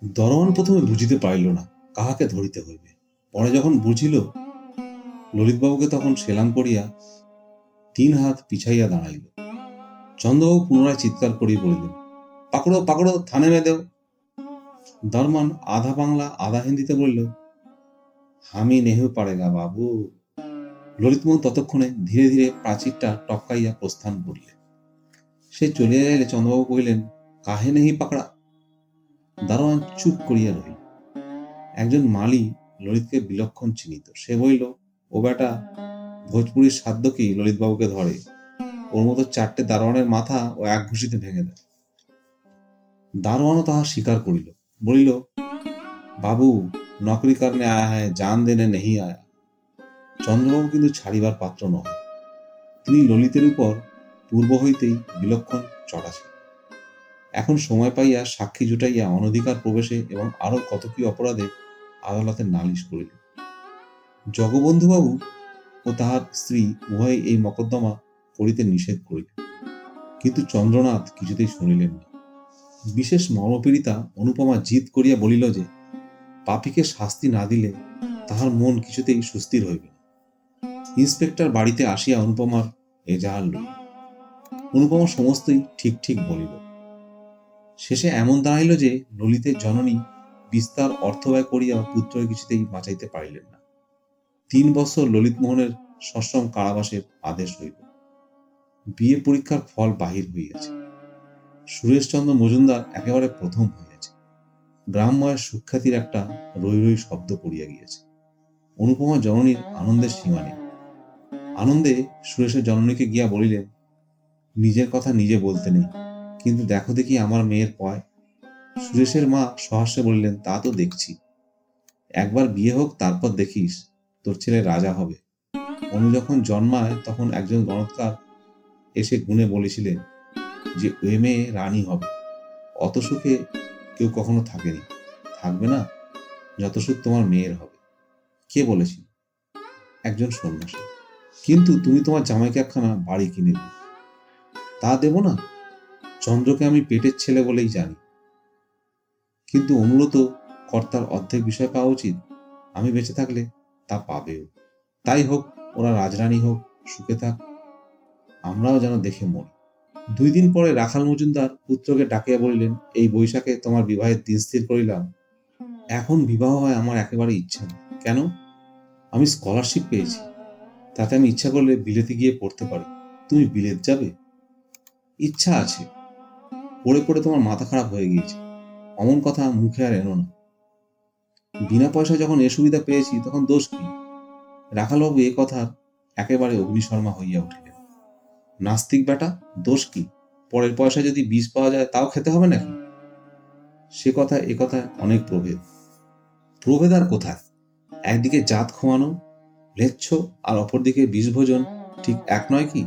দারোয়ান প্রথমে বুঝিতে পারিল না কাহাকে ধরিতে হইবে। পরে যখন বুঝিল, ললিতবাবুকে তখন সেলাম করিয়া 3 হাত পিছাইয়া দাঁড়াইল। চন্দ্রবাবু পুনরায় চিৎকার করিয়া বলিলেন, পাকড়ো পাকড়ো, থানে মে দেও। দারোয়ান আধা বাংলা আধা হিন্দিতে বলিল, হামি নেহু পারেগা বাবু। ললিতমোহন ততক্ষণে ধীরে ধীরে প্রাচীরটা টপকাইয়া প্রস্থান করিলেন। সে চলিয়া যাইলে চন্দ্রবাবু কহিলেন, কাহে নেহি পাকড়া? দারোয়ান চুপ করিয়া রহিল। একজন মালি ললিতকে বিলক্ষণ চিনিত। সে বলিল, ও বেটা ভোজপুরির সাধ্য কি ললিতবাবুকে ধরে? ওর মতো 4টে দারোয়ানের মাথা ও এক ঘুষিতে ভেঙে দেয়। দারোয়ানও তাহা স্বীকার করিল, বলিল, বাবু নকরি করনে আয়া হ্যায়, জান দেনে নেহি আয়া। চন্দ্রবাবু কিন্তু ছাড়িবার পাত্র নয়। তিনি ললিতের উপর পূর্ব হইতেই বিলক্ষণ চটা ছিল। এখন সময় পাইয়া সাক্ষী জুটাইয়া অনধিকার প্রবেশে এবং আরো কত কি অপরাধে আদালতে নালিশ করিল। জগবন্ধুবাবু ও তাহার স্ত্রী উভয়ে এই মকদ্দমা করিতে নিষেধ করিলেন, কিন্তু চন্দ্রনাথ কিছুতেই শুনিলেন না। বিশেষ মর্মপীড়িতা অনুপমা জিদ করিয়া বলিল যে পাপীকে শাস্তি না দিলে তাহার মন কিছুতেই সুস্থির হইবে না। ইন্সপেক্টর বাড়িতে আসিয়া অনুপমার এজাহার লইল। অনুপমা সমস্তই ঠিক ঠিক বলিল। শেষে এমন দাঁড়াইল যে ললিতের জননী বিস্তার অর্থ ব্যয় করিয়া পুত্রকে কিছুতেই বাঁচাইতে পারিলেন না। 3 বছর ললিতমোহনের সশ্রম কারাবাসের আদেশ হইল। বিয়ে পরীক্ষার ফল বাহির হইয়াছে। সুরেশচন্দ্র মজুমদার একেবারে প্রথম হইয়াছে। গ্রামময়ের সুখ্যাতির একটা রই রই শব্দ পড়িয়া গিয়েছে। অনুপমা জননীর আনন্দের সীমা নেই। আনন্দে সুরেশের জননীকে গিয়া বলিলেন, নিজের কথা নিজে বলতে নেই, কিন্তু দেখো দেখি আমার মেয়ের পয়। সুরেশের মা সহাস্যে বলিলেন, তা তো দেখছি। একবার বিয়ে হোক, তারপর দেখিস তোর ছেলে রাজা হবে। অনু যখন জন্মায় তখন একজন গণৎকার এসে গুণে বলেছিলেন যে ওই মেয়ে রানী হবে। অত সুখে কেউ কখনো থাকেনি, থাকবে না যত সুখ তোমার মেয়ের হবে। কে বলেছিল? একজন সন্ন্যাসী। কিন্তু তুমি তোমার জামাইকে একখানা বাড়ি কিনে দিও। তা দেব না? চন্দ্রকে আমি পেটের ছেলে বলেই জানি, কিন্তু অনুরত কর্তার অর্ধেক বিষয় পাওয়া উচিত। আমি বেঁচে থাকলে তা পাবেও। তাই হোক, ওরা রাজরানী হোক, সুখে থাক, আমরাও যেন দেখে মরি। 2 দিন পরে রাখাল মজুমদার পুত্রকে ডাকিয়া বলিলেন, এই বৈশাখে তোমার বিবাহের দিন স্থির করিলাম। এখন বিবাহ হয় আমার একেবারে ইচ্ছা নেই। কেন? আমি স্কলারশিপ পেয়েছি, তাতে আমি ইচ্ছা করলে বিলেতে গিয়ে পড়তে পারি। তুমি বিলেত যাবে? ইচ্ছা আছে। পড়ে পড়ে তোমার মাথা খারাপ হয়ে গিয়েছে। অমন কথা মুখে আর এনো না। বিনা পয়সায় যখন এ সুবিধা পেয়েছি তখন দোষ কি? রাখালবাবু এ কথার একেবারে অগ্নিশর্মা হইয়া উঠিলেন। নাস্তিক বেটা, দোষ কি? পরের পয়সা যদি বিষ পাওয়া যায় তাও খেতে হবে নাকি? সে কথা এ কথায় অনেক প্রভেদ। প্রভেদ আর কোথায়? একদিকে জাত খোয়ানো, ম্লেচ্ছ আর অপরদিকে বিষভোজন ঠিক এক নয় কি?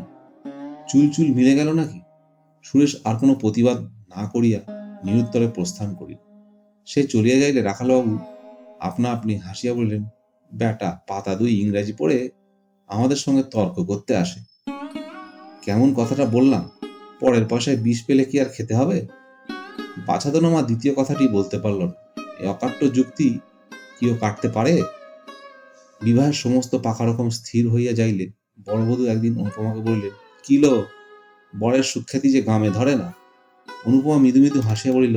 চুল চুল মিলে গেল নাকি? সুরেশ আর কোনো প্রতিবাদ না করিয়া নিরুত্তরে প্রস্থান করিল। সে চলিয়া যাইলে রাখালবাবু আপনা আপনি হাসিয়া বলিলেন, বেটা পাতা 2 ইংরাজি পড়ে আমাদের সঙ্গে তর্ক করতে আসে। কেমন কথাটা বললাম? পরের পয়সায় বিষ পেলে কি আর খেতে হবে? বাছাধনমা দ্বিতীয় কথাটি বলতে পারল না। এ অকাট্য যুক্তি কেউ কাটতে পারে? বিবাহের সমস্ত পাকা রকম স্থির হইয়া যাইলে বড়বধূ একদিন অনুপমাকে বলিলেন, কি লো, বরের সুখ্যাতি যে গামে ধরে না? অনুপমা মৃদু মৃদু হাসিয়া বলিল,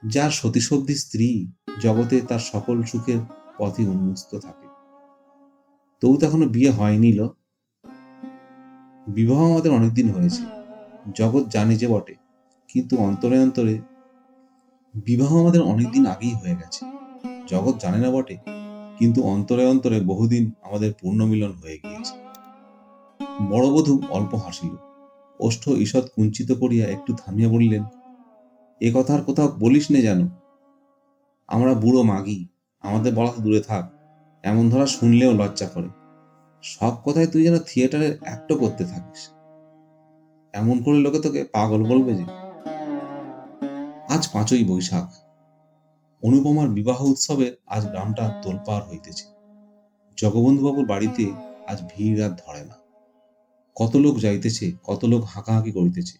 যার সতীসদ্ধি স্ত্রী জগতে তার সকল সুখের পথই উন্মুক্ত থাকে। তবু তো এখনো বিয়ে হয়নি লো। বিবাহ আমাদের অনেকদিন হয়েছে, জগৎ জানে যে বটে, কিন্তু অন্তরে অন্তরে বিবাহ আমাদের অনেকদিন আগেই হয়ে গেছে। জগৎ জানে না বটে, কিন্তু অন্তরে অন্তরে বহুদিন আমাদের পূর্ণমিলন হয়ে গিয়েছে। বড়বধূ অল্প হাসিল, ওষ্ঠ ঈষৎ কুঞ্চিত করিয়া একটু থামিয়া বলিলেন, এ কথা আর কোথাও বলিস নে যেন। আমরা বুড়ো মাগি, আমাদের বলা তো দূরে থাক, এমন ধরা শুনলেও লজ্জা করে। সব কথায় তুই যেন থিয়েটারের অ্যাক্টও করতে থাকিস। এমন করে লোকে তোকে পাগল বলবে যে। আজ 5ই বৈশাখ। অনুপমার বিবাহ উৎসবের আজ গ্রামটা তোলপাড় হইতেছে। জগবন্ধুবাবুর বাড়িতে আজ ভিড় আর ধরে না। কত লোক যাইতেছে, কত লোক হাঁকাহাঁকি করিতেছে,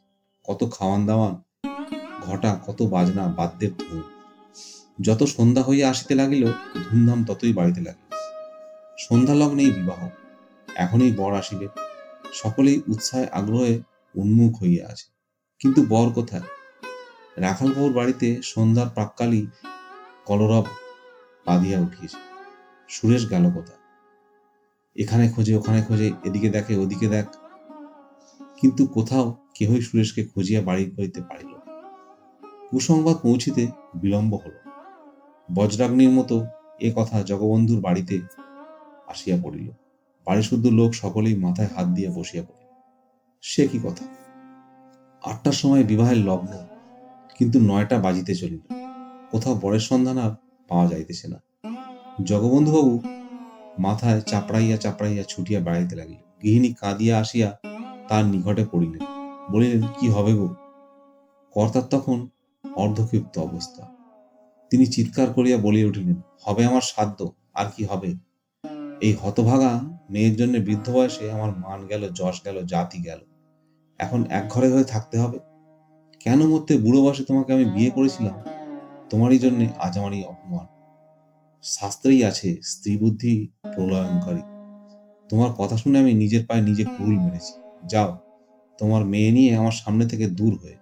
কত খাওয়ান দাওয়ান, ঘটা, কত বাজনা, বাদ্যের ধুম। যত সন্ধ্যা হইয়া আসিতে লাগিল, ধুমধাম ততই বাড়িতে লাগিল। সন্ধ্যা লগ্নেই বিবাহ, এখনই বর আসিবে। সকলেই উৎসাহে আগ্রহে উন্মুখ হইয়া আছে। কিন্তু বর কোথায়? রাখালবাবুর বাড়িতে সন্ধ্যার প্রাক্কালই কলরব বাঁধিয়া উঠিয়েছে। সুরেশ গেল কোথায়? এখানে খোঁজে, ওখানে খোঁজে, এদিকে দেখে, ওদিকে দেখ, কিন্তু কোথাও কেহই সুরেশকে খুঁজিয়া বাড়ি করিতে পারিল না। কুসংবাদ পৌঁছিতে বিলম্ব হল। বজ্রাগ্নির মতো এ কথা জগবন্ধুর বাড়িতে আসিয়া পড়িল। বাড়িশুদ্ধ লোক সকলেই মাথায় হাত দিয়ে বসিয়া পড়িল। সে কি কথা! 8টার সময় বিবাহের লগ্ন, কিন্তু 9টা বাজিতে চলিল। কোথাও বরের সন্ধান আর পাওয়া যাইতেছে না। জগবন্ধুবাবু মাথায় চাপড়াইয়া চাপড়াইয়া ছুটিয়া বেড়াইতে লাগিল। গৃহিণী কাঁদিয়া আসিয়া তার নিকটে পড়িলেন, বলিলেন, কি হবে গো? কর্তার তখন অর্ধক্ষিপ্ত অবস্থা। তিনি চিৎকার করিয়া বলিয়া উঠিলেন, হবে আমার সাধ্য, আর কি হবে? এই হতভাগা মেয়ের জন্য বৃদ্ধ বয়সে আমার মান গেল, যশ গেল, জাতি গেল। এখন এক ঘরে হয়ে থাকতে হবে। কেন মরতে বুড়ো বয়সে তোমাকে আমি বিয়ে করেছিলাম? তোমারই জন্যে আজ আমার এই অপমান। শাস্ত্রেই আছে, স্ত্রী বুদ্ধি প্রলয়ঙ্কারী। তোমার কথা শুনে আমি নিজের পায়ে নিজে কুড়ুল মেরেছি। যাও, তোমার মেয়ে নিয়ে আমার সামনে থেকে দূর হয়ে।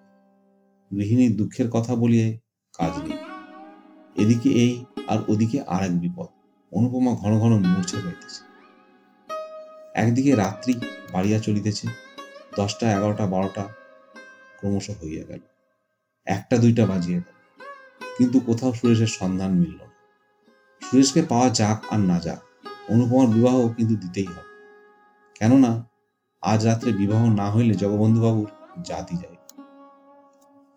গৃহিণীর দুঃখের কথা বলিয়ে কাজ নেই। এদিকে এই আর ওদিকে আর এক বিপদ। অনুপমা ঘন ঘন মূর্ছা যাইতেছে। একদিকে রাত্রি বাড়িয়া চলিতেছে। 10টা, 11টা, 12টা ক্রমশ হইয়া গেল। 1টা, 2টা বাজিয়া গেল, কিন্তু কোথাও সুরেশের সন্ধান মিলল না। সুরেশকে পাওয়া যাক আর না যাক, অনুপমার বিবাহ কিন্তু দিতেই হবে। কেননা আজ রাত্রে বিবাহ না হইলে জগবন্ধুবাবুর জাতি যায়।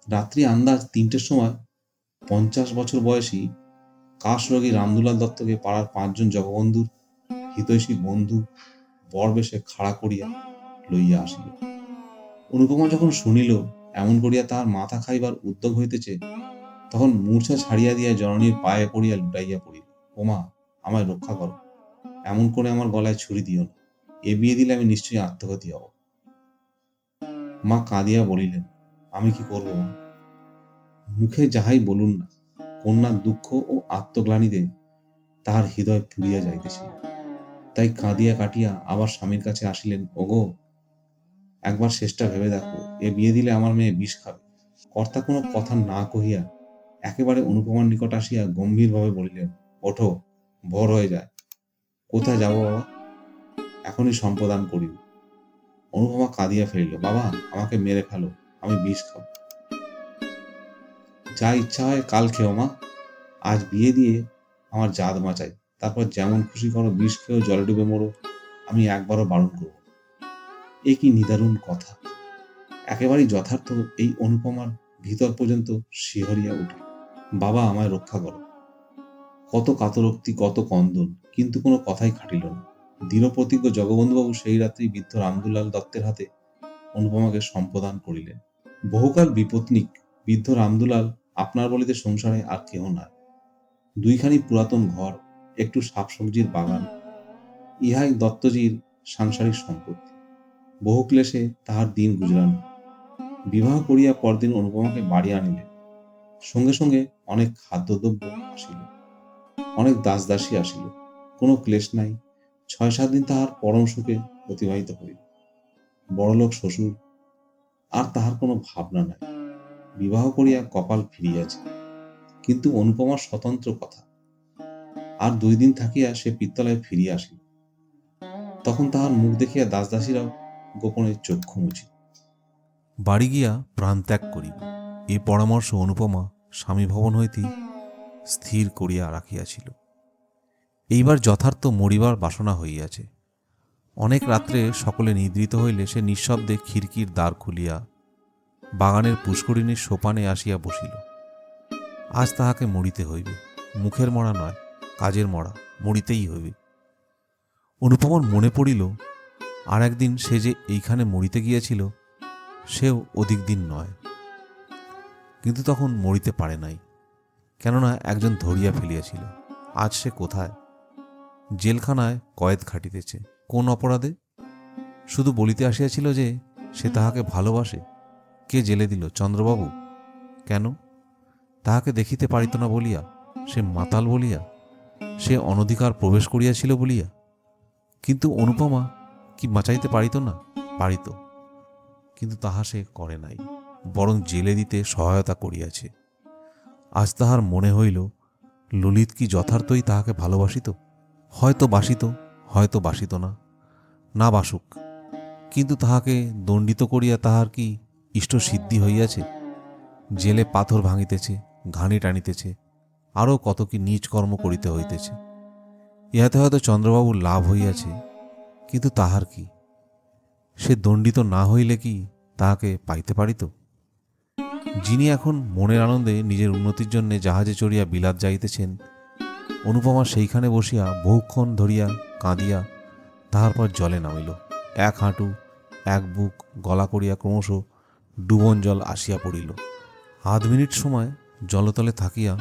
রাত্রি আন্দাজ 3টের সময় 50 বছর বয়সী কাশরোগী রামদুলাল দত্তকে পাড়ার 5 জন জগবন্ধুর হিতৈষী বন্ধু বরবেশে খাড়া করিয়া লইয়া আসিল। অনুপমা যখন শুনিল এমন করিয়া তাহার মাথা খাইবার উদ্যোগ হইতেছে, তখন মূর্ছা ছাড়িয়া দিয়া জননীর পায়ে পড়িয়া লুটাইয়া পড়িল। ওমা, আমায় রক্ষা করো, এমন করে আমার গলায় ছুরি দিও না। এ বিয়ে দিলে আমি নিশ্চয়ই আত্মঘাতী হব। মা কাঁদিয়া বলিলেন, আমি কি করব মা? মুখে যাহাই বলুন না, কন্যার দুঃখ ও আত্মগ্লানিতে তাহার হৃদয় পুড়িয়া যাইতেছিল। তাই কাঁদিয়া কাটিয়া আবার স্বামীর কাছে আসিলেন, ওগো, একবার শেষটা ভেবে দেখো, এ বিয়ে দিলে আমার মেয়ে বিষ খাবে। কর্তা কোনো কথা না কহিয়া একেবারে অনুপমার নিকট আসিয়া গম্ভীরভাবে বলিলেন, ওঠো, ভোর হয়ে যায়। কোথায় যাব বাবা? এখনই সম্প্রদান করিব। অনুপমা কাঁদিয়া ফেলিল, বাবা, আমাকে মেরে ফেলো, আমি বিষ খাব। যা ইচ্ছা হয় কাল খেও মা, আজ বিয়ে দিয়ে আমার জাত বাঁচাই, তারপর যেমন খুশি করো বিষ খেয়েও জলে ডুবে মরো, আমি একবারও বারণ করব। এ কি নিদারুণ কথা! একেবারেই যথার্থ। এই অনুপমার ভিতর পর্যন্ত শিহরিয়া উঠে। বাবা, আমায় রক্ষা করো। কত কাতরোক্তি, কত কন্দন, কিন্তু কোনো কথাই খাটিল না। দৃঢ়প্রতিজ্ঞ জগবন্ধুবাবু সেই রাত্রি বৃদ্ধ রামদুলাল দত্তের হাতে অনুপমাকে সম্প্রদান করিলেন। বহুকাল বিপত্নিক বৃদ্ধ রামদুলাল আপনার বলিতে সংসারে আর কেহ নাই। দুইখানি পুরাতন ঘর, একটু শাকসবজির বাগান, ইহাই দত্তজির সাংসারিক সম্পত্তি। বহু ক্লেশে তাহার দিন গুজরান। বিবাহ করিয়া পরদিন অনুপমাকে বাড়ি আনিলেন। সঙ্গে সঙ্গে অনেক খাদ্যদ্রব্য আসিল, অনেক দাসদাসী আসিল। কোনো ক্লেশ নাই। 6-7 দিন তাহার পরম সুখে অতিবাহিত হইল। বড়লোক শ্বশুর, আর তাহার কোনো ভাবনা নাই। বিবাহ করিয়া কপাল ফিরিয়াছে। কিন্তু অনুপমার স্বতন্ত্র কথা। আর 2 দিন থাকিয়া সে পিত্তালয়ে ফিরিয়া আসিল। তখন তাহার মুখ দেখিয়া দাসদাসীরাও গোপনে চক্ষু মুছিল। বাড়ি গিয়া প্রাণত্যাগ করিব, এ পরামর্শ অনুপমা স্বামী ভবন হইতে স্থির করিয়া রাখিয়াছিল। এইবার যথার্থ মরিবার বাসনা হইয়াছে। অনেক রাত্রে সকলে নিদ্রিত হইলে সে নিঃশব্দে খিড়কির দ্বার খুলিয়া বাগানের পুষ্করিণীর সোপানে আসিয়া বসিল। আজ তাহাকে মরিতে হইবে, মুখের মরা নয়, কাজের মরা, মরিতেই হইবে। অনুপমার মনে পড়িল আর একদিন সে যে এইখানে মরিতে গিয়েছিল, সেও অধিক দিন নয়। কিন্তু তখন মরিতে পারে নাই, কেননা একজন ধরিয়া ফেলিয়াছিল। আজ সে কোথায়? জেলখানায় কয়েদ খাটিতেছে। কোন অপরাধে? শুধু বলিতে আসিয়াছিল যে সে তাহাকে ভালোবাসে। কে জেলে দিল? চন্দ্রবাবু। কেন? তাহাকে দেখিতে পারিত না বলিয়া? সে মাতাল বলিয়া? সে অনধিকার প্রবেশ করিয়াছিল বলিয়া? কিন্তু অনুপমা কি বাঁচাইতে পারিত না? পারিত, কিন্তু তাহা সে করে নাই, বরং জেলে দিতে সহায়তা করিয়াছে। আজ তাহার মনে হইল ললিত কি যথার্থই তাহাকে ভালোবাসিত? হয়তো বাসিত, হয়তো বাসিত না। না বাসুক, কিন্তু তাহাকে দণ্ডিত করিয়া তাহার কি ইষ্ট সিদ্ধি হইয়াছে? জেলে পাথর ভাঙিতেছে, ঘানি টানিতেছে, আরও কত কি নীচ কর্ম করিতে হইতেছে। ইহাতে হয়তো চন্দ্রবাবুর লাভ হইয়াছে, কিন্তু তাহার কি? সে দণ্ডিত না হইলে কি তাহাকে পাইতে পারিত? যিনি এখন মনের আনন্দে নিজের উন্নতির জন্যে জাহাজে চড়িয়া বিলাত যাইতেছেন, অনুপমা সেইখানে বসিয়া বহুক্ষণ ধরিয়া কাঁদিয়া তাহার পর জলে নামিল। এক হাঁটু, এক বুক গলা করিয়া ক্রমশ ডুবন জল আসিয়া পড়িল। আধ মিনিট সময় জলতলে থাকিয়া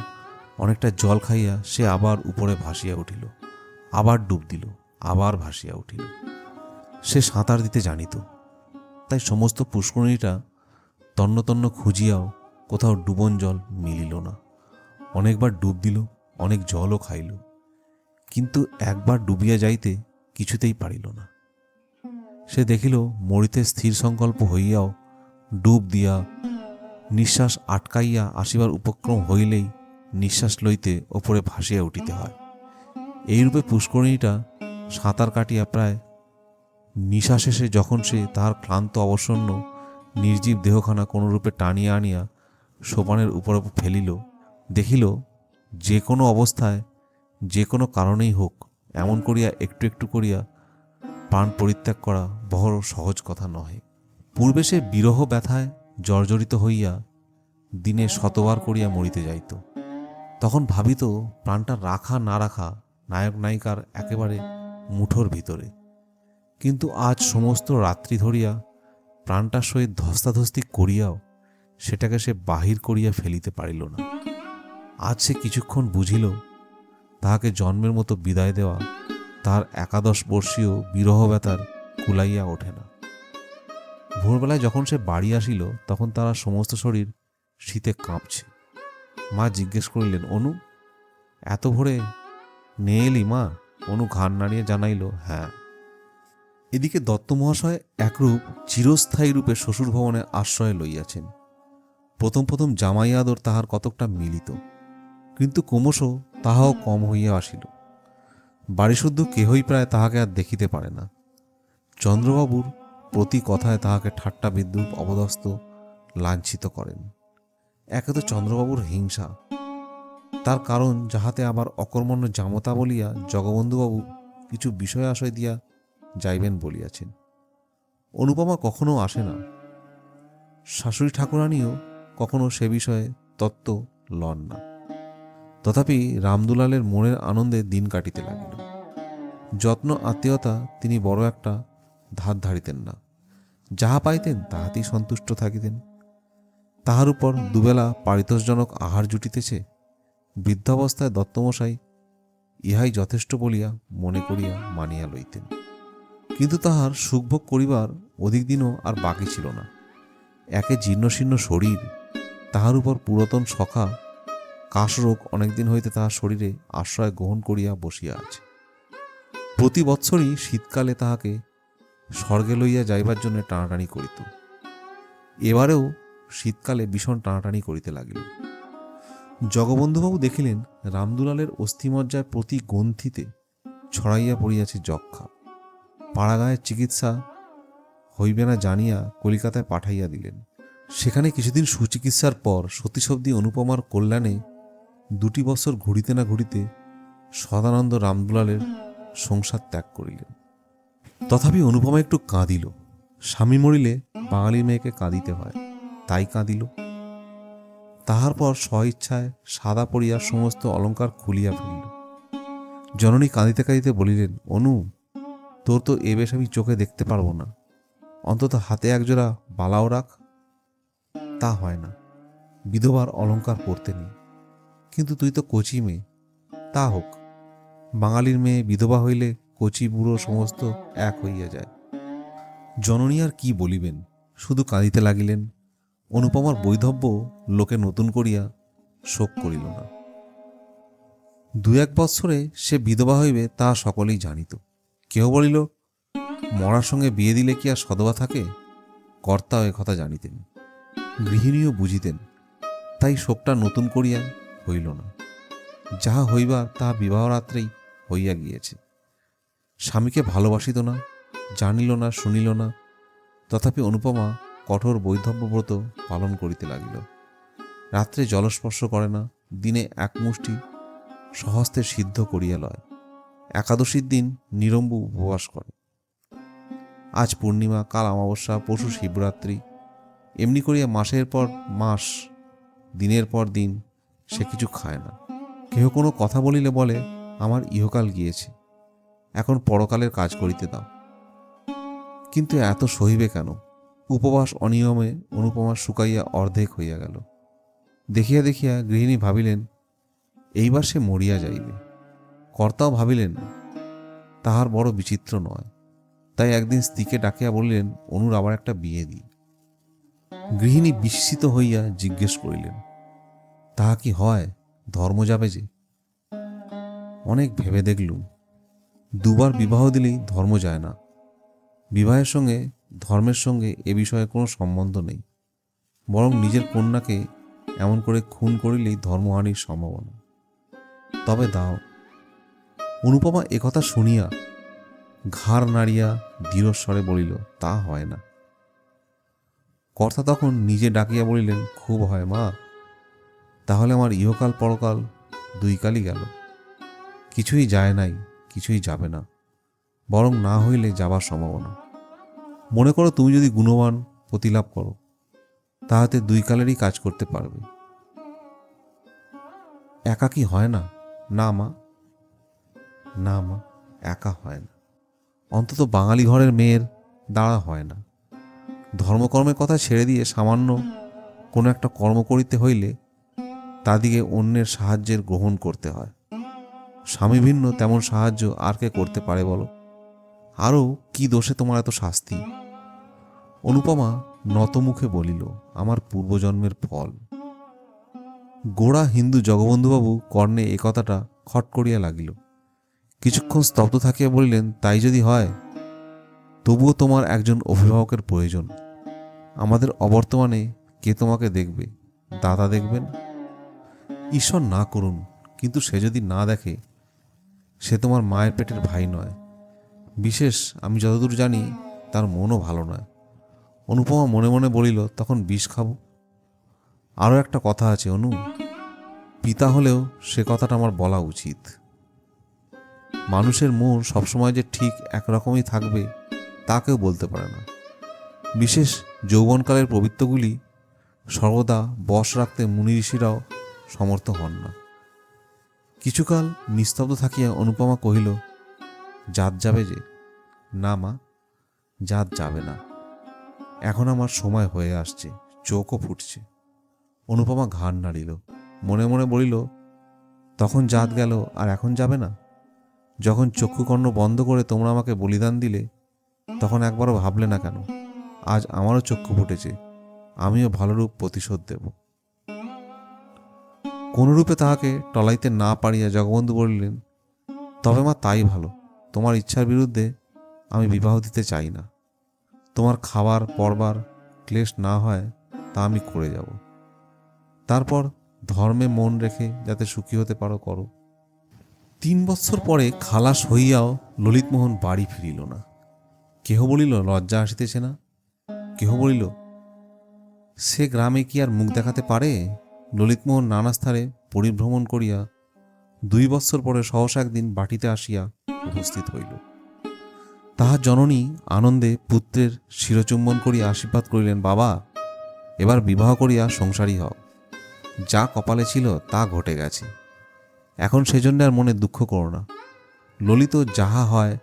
অনেকটা জল খাইয়া সে আবার উপরে ভাসিয়া উঠিল, আবার ডুব দিল, আবার ভাসিয়া উঠিল। সে সাঁতার দিতে জানিত, তাই সমস্ত পুষ্করিণীটা তন্ন তন্ন খুঁজিয়াও কোথাও ডুবন জল মিলিল না। অনেকবার ডুব দিল, অনেক জলও খাইল, কিন্তু একবার ডুবিয়া যাইতে কিছুতেই পারিল না। সে দেখিল মরিতে স্থির সংকল্প হইয়াও ডুব দিয়া নিঃশ্বাস আটকাইয়া আসিবার উপক্রম হইলেই নিঃশ্বাস লইতে ওপরে ভাসিয়া উঠিতে হয়। এইরূপে পুষ্করিণীটা সাঁতার কাটিয়া প্রায় নিশা শেষে যখন সে তাহার ক্লান্ত অবসন্ন নির্জীব দেহখানা কোনরূপে টানিয়া আনিয়া সোপানের উপর ফেলিল, দেখিল যে কোনো অবস্থায়, যে কোনো কারণেই হোক, এমন করিয়া একটু একটু করিয়া প্রাণ পরিত্যাগ করা বড় সহজ কথা নহে। পূর্বে সে বিরহ ব্যথায় জর্জরিত হইয়া দিনে শতবার করিয়া মরিতে যাইত। তখন ভাবিত প্রাণটা রাখা না রাখা নায়ক নায়িকার একেবারে মুঠোর ভিতরে। কিন্তু আজ সমস্ত রাত্রি ধরিয়া প্রাণটার সহিত ধস্তাধস্তি করিয়াও সেটাকে সে বাহির করিয়া ফেলিতে পারিল না। আজ সে কিছুক্ষণ বুঝিল তাহাকে জন্মের মতো বিদায় দেওয়া তার 11 বর্ষীয় বিরহ ব্যথার কুলাইয়া ওঠে না। ভোরবেলায় যখন সে বাড়ি আসিল, তখন তার সমস্ত শরীর শীতে কাঁপছে। মা জিজ্ঞেস করিলেন, অনু, এত ভোরে নিয়ে এলি মা? অনু ঘাড় নাড়িয়ে জানাইল, হ্যাঁ। এদিকে দত্ত মহাশয় একরূপ চিরস্থায়ী রূপে শ্বশুর ভবনে আশ্রয় লইয়াছেন। প্রথম প্রথম জামাই আদর তাহার কতকটা মিলিত, কিন্তু ক্রমশ তাহাও কম হইয়া আসিল। বাড়িশুদ্ধ কেহই প্রায় তাহাকে আর দেখিতে পারে না। চন্দ্রবাবুর প্রতি কথায় তাহাকে ঠাট্টা বিদ্রূপ অপদস্থ লাঞ্ছিত করেন। একে তো চন্দ্রবাবুর হিংসা, তার কারণ যাহাতে আবার অকর্মণ্য জামতা বলিয়া জগবন্ধুবাবু কিছু বিষয় আশয় দিয়া যাইবেন বলিয়াছেন। অনুপমা কখনো আসে না, শাশুড়ি ঠাকুরানীও কখনো সে বিষয়ে তত্ত্ব লন না। তথাপি রামদুলালের মনের আনন্দে দিন কাটিতে লাগিল। যত্ন আত্মীয়তা তিনি বড় একটা ধার ধারিতেন না, যাহা পাইতেন তাহাতেই সন্তুষ্ট থাকিতেন। তাহার উপর দুবেলা পারিতোষজনক আহার জুটিতেছে, বৃদ্ধাবস্থায় দত্তমশাই ইহাই যথেষ্ট বলিয়া মনে করিয়া মানিয়া লইতেন। কিন্তু তাহার সুখভোগ করিবার অধিক দিনও আর বাকি ছিল না। একে জীর্ণশীর্ণ শরীর, তাহার উপর পুরাতন সখা কাশরোগ অনেকদিন হইতে তাহার শরীরে আশ্রয় গ্রহণ করিয়া বসিয়া আছে। প্রতি বৎসরই শীতকালে তাহাকে স্বর্গে লইয়া যাইবার জন্য টানাটানি করিত। এবারেও শীতকালে ভীষণ টানাটানি করিতে লাগিল। জগবন্ধুবাবু দেখিলেন রামদুলালের অস্থিমজ্জায় প্রতি গ্রন্থিতে ছড়াইয়া পড়িয়াছে যক্ষা। পাড়াগাঁয়ের চিকিৎসা হইবে না জানিয়া কলিকাতায় পাঠাইয়া দিলেন। সেখানে কিছুদিন সুচিকিৎসার পর সতীশব্দী অনুপমার কল্যাণে 2 বছর ঘুরিতে না ঘুরিতে সদানন্দ রামদুলালের সংসার ত্যাগ করিলেন। তথাপি অনুপমা একটু কাঁদিল। স্বামী মরিলে বাঙালির মেয়েকে কাঁদিতে হয়, তাই কাঁদিল। তাহার পর স্বইচ্ছায় সাদা পড়িয়া সমস্ত অলঙ্কার খুলিয়া ফেলিল। জননী কাঁদিতে কাঁদিতে বলিলেন, অনু, তোর তো এ বেশ আমি চোখে দেখতে পারবো না, অন্তত হাতে একজোড়া বালাও রাখ। তা হয় না, বিধবার অলঙ্কার পরতে নেই। কিন্তু তুই তো কচি মেয়ে, তা হোক। বাঙালির মেয়ে বিধবা হইলে কচি বুড়ো সমস্ত এক হইয়া যায়। জননী আর কি বলিবেন, শুধু কাঁদিতে লাগিলেন। অনুপমার বৈধব্য লোকে নতুন করিয়া শোক করিল না। 2-1 বৎসরে সে বিধবা হইবে তা সকলেই জানিত। কেহ বলিল, মরার সঙ্গে বিয়ে দিলে কি আর সধবা থাকে? কর্তাও একথা জানিতেন, গৃহিণীও বুঝিতেন, তাই শোকটা নতুন করিয়া হইল না। যাহা হইবার তাহা বিবাহরাত্রেই হইয়া গিয়েছে। স্বামীকে ভালোবাসিত না, জানিল না, শুনিল না। তথাপি অনুপমা কঠোর বৈধব্যব্রত পালন করিতে লাগিল। রাত্রে জলস্পর্শ করে না, দিনে 1 মুষ্টি স্বহস্তে সিদ্ধ করিয়া লয়। একাদশীর দিন নিরম্বু উপবাস করে। আজ পূর্ণিমা, কাল অমাবস্যা, পরশু শিবরাত্রি, এমনি করিয়া মাসের পর মাস, দিনের পর দিন সে কিছু খায় না। কেহ কোনো কথা বলিলে বলে, আমার ইহকাল গিয়েছে, এখন পরকালের কাজ করিতে দাও। কিন্তু এত সহিবে কেন? উপবাস অনিয়মে অনুপমা শুকাইয়া অর্ধেক হইয়া গেল। দেখিয়া দেখিয়া গৃহিণী ভাবিলেন, এইবার সে মরিয়া যাইবে। কর্তাও ভাবিলেন তাহার বড় বিচিত্র নয়। তাই একদিন স্ত্রীকে ডাকিয়া বলিলেন, অনুর আবার একটা বিয়ে দিই। গৃহিণী বিস্মিত হইয়া জিজ্ঞেস করিলেন, তাহা কি হয়? ধর্ম যাবে যে? অনেক ভেবে দেখলুম, 2 বার বিবাহ দিলেই ধর্ম যায় না। বিবাহের সঙ্গে ধর্মের সঙ্গে এ বিষয়ে কোনো সম্বন্ধ নেই, বরং নিজের কন্যাকে এমন করে খুন করিলেই ধর্মহানির সম্ভাবনা। তবে দাও। অনুপমা একথা শুনিয়া ঘাড় নাড়িয়া দৃঢ়স্বরে বলিল, তা হয় না। কর্তা তখন নিজে ডাকিয়া বলিলেন, খুব হয় মা, তাহলে আমার ইহকাল পরকাল 2 কালই গেল। কিছুই যায় নাই, কিছুই যাবে না, বরং না হইলে যাবার সম্ভাবনা। মনে করো তুমি যদি গুণবান প্রতিলাভ করো, তাহাতে 2 কালেরই কাজ করতে পারবে। একা কি হয় না? না মা, না মা, একা হয় না। অন্তত বাঙালি ঘরের মেয়ের দ্বারা হয় না। ধর্মকর্মের কথা ছেড়ে দিয়ে সামান্য কোনো একটা কর্ম করিতে হইলে তাদিকে অন্যের সাহায্যের গ্রহণ করতে হয়। স্বামী ভিন্ন তেমন সাহায্য আর কে করতে পারে বলো? আরও কি দোষে তোমার এত শাস্তি? অনুপমা নতমুখে বলিল, আমার পূর্বজন্মের ফল। গোড়া হিন্দু জগবন্ধুবাবু কর্ণে এ কথাটা খট করিয়া লাগিল। কিছুক্ষণ স্তব্ধ থাকিয়া বলিলেন, তাই যদি হয়, তবুও তোমার একজন অভিভাবকের প্রয়োজন। আমাদের অবর্তমানে কে তোমাকে দেখবে? দাদা দেখবেন? ঈশ্বর না করুন, কিন্তু সে যদি না দেখে, সে তোমার মায়ের পেটের ভাই নয়। বিশেষ আমি যতদূর জানি তার মনও ভালো নয়। অনুপমা মনে মনে বলিল, তখন বিষ খাবো। আরও একটা কথা আছে অনু, পিতা হলেও সে কথাটা আমার বলা উচিত। মানুষের মন সবসময় যে ঠিক একরকমই থাকবে তা কেউ বলতে পারে না। বিশেষ যৌবনকালের প্রবৃত্তিগুলি সর্বদা বশ রাখতে মুনি ঋষিরাও সমর্থ হন না। কিছুকাল নিস্তব্ধ থাকিয়া অনুপমা কহিল, জাত যাবে যে? না মা, জাত যাবে না, এখন আমার সময় হয়ে আসছে, চোখও ফুটছে। অনুপমা ঘাড় নাড়িল, মনে মনে বলিল, তখন জাত গেল আর এখন যাবে না? যখন চক্ষুকর্ণ বন্ধ করে তোমরা আমাকে বলিদান দিলে, তখন একবারও ভাবলে না কেন আজ আমারও চক্ষু ফুটেছে, আমিও ভালোরূপ প্রতিশোধ দেব। কোনরূপে তাহাকে টলাইতে না পারিয়া জগবন্ধু বলিলেন, তবে মা তাই ভালো, তোমার ইচ্ছার বিরুদ্ধে আমি বিবাহ দিতে চাই না। তোমার খাবার পরবার ক্লেশ না হয় তা আমি করে যাব। তারপর ধর্মে মন রেখে যাতে সুখী হতে পারো করো। 3 বৎসর পরে খালাস হইয়াও ললিতমোহন বাড়ি ফিরিল না। কেহ বলিল লজ্জা আসিতেছে না, কেহ বলিল সে গ্রামে কি আর মুখ দেখাতে পারে। ললিতমোহন নানা স্থানে পরিভ্রমণ করিয়া 2 বৎসর পরে সহসা একদিন বাটিতে আসিয়া উপস্থিত হইল। তাহার জননী আনন্দে পুত্রের শিরচুম্বন করিয়া আশীর্বাদ করিলেন, বাবা, এবার বিবাহ করিয়া সংসারী হও, যা কপালে ছিল তা ঘটে গেছে, এখন সেজন্য আর মনে দুঃখ করো না। ললিত যাহা হয়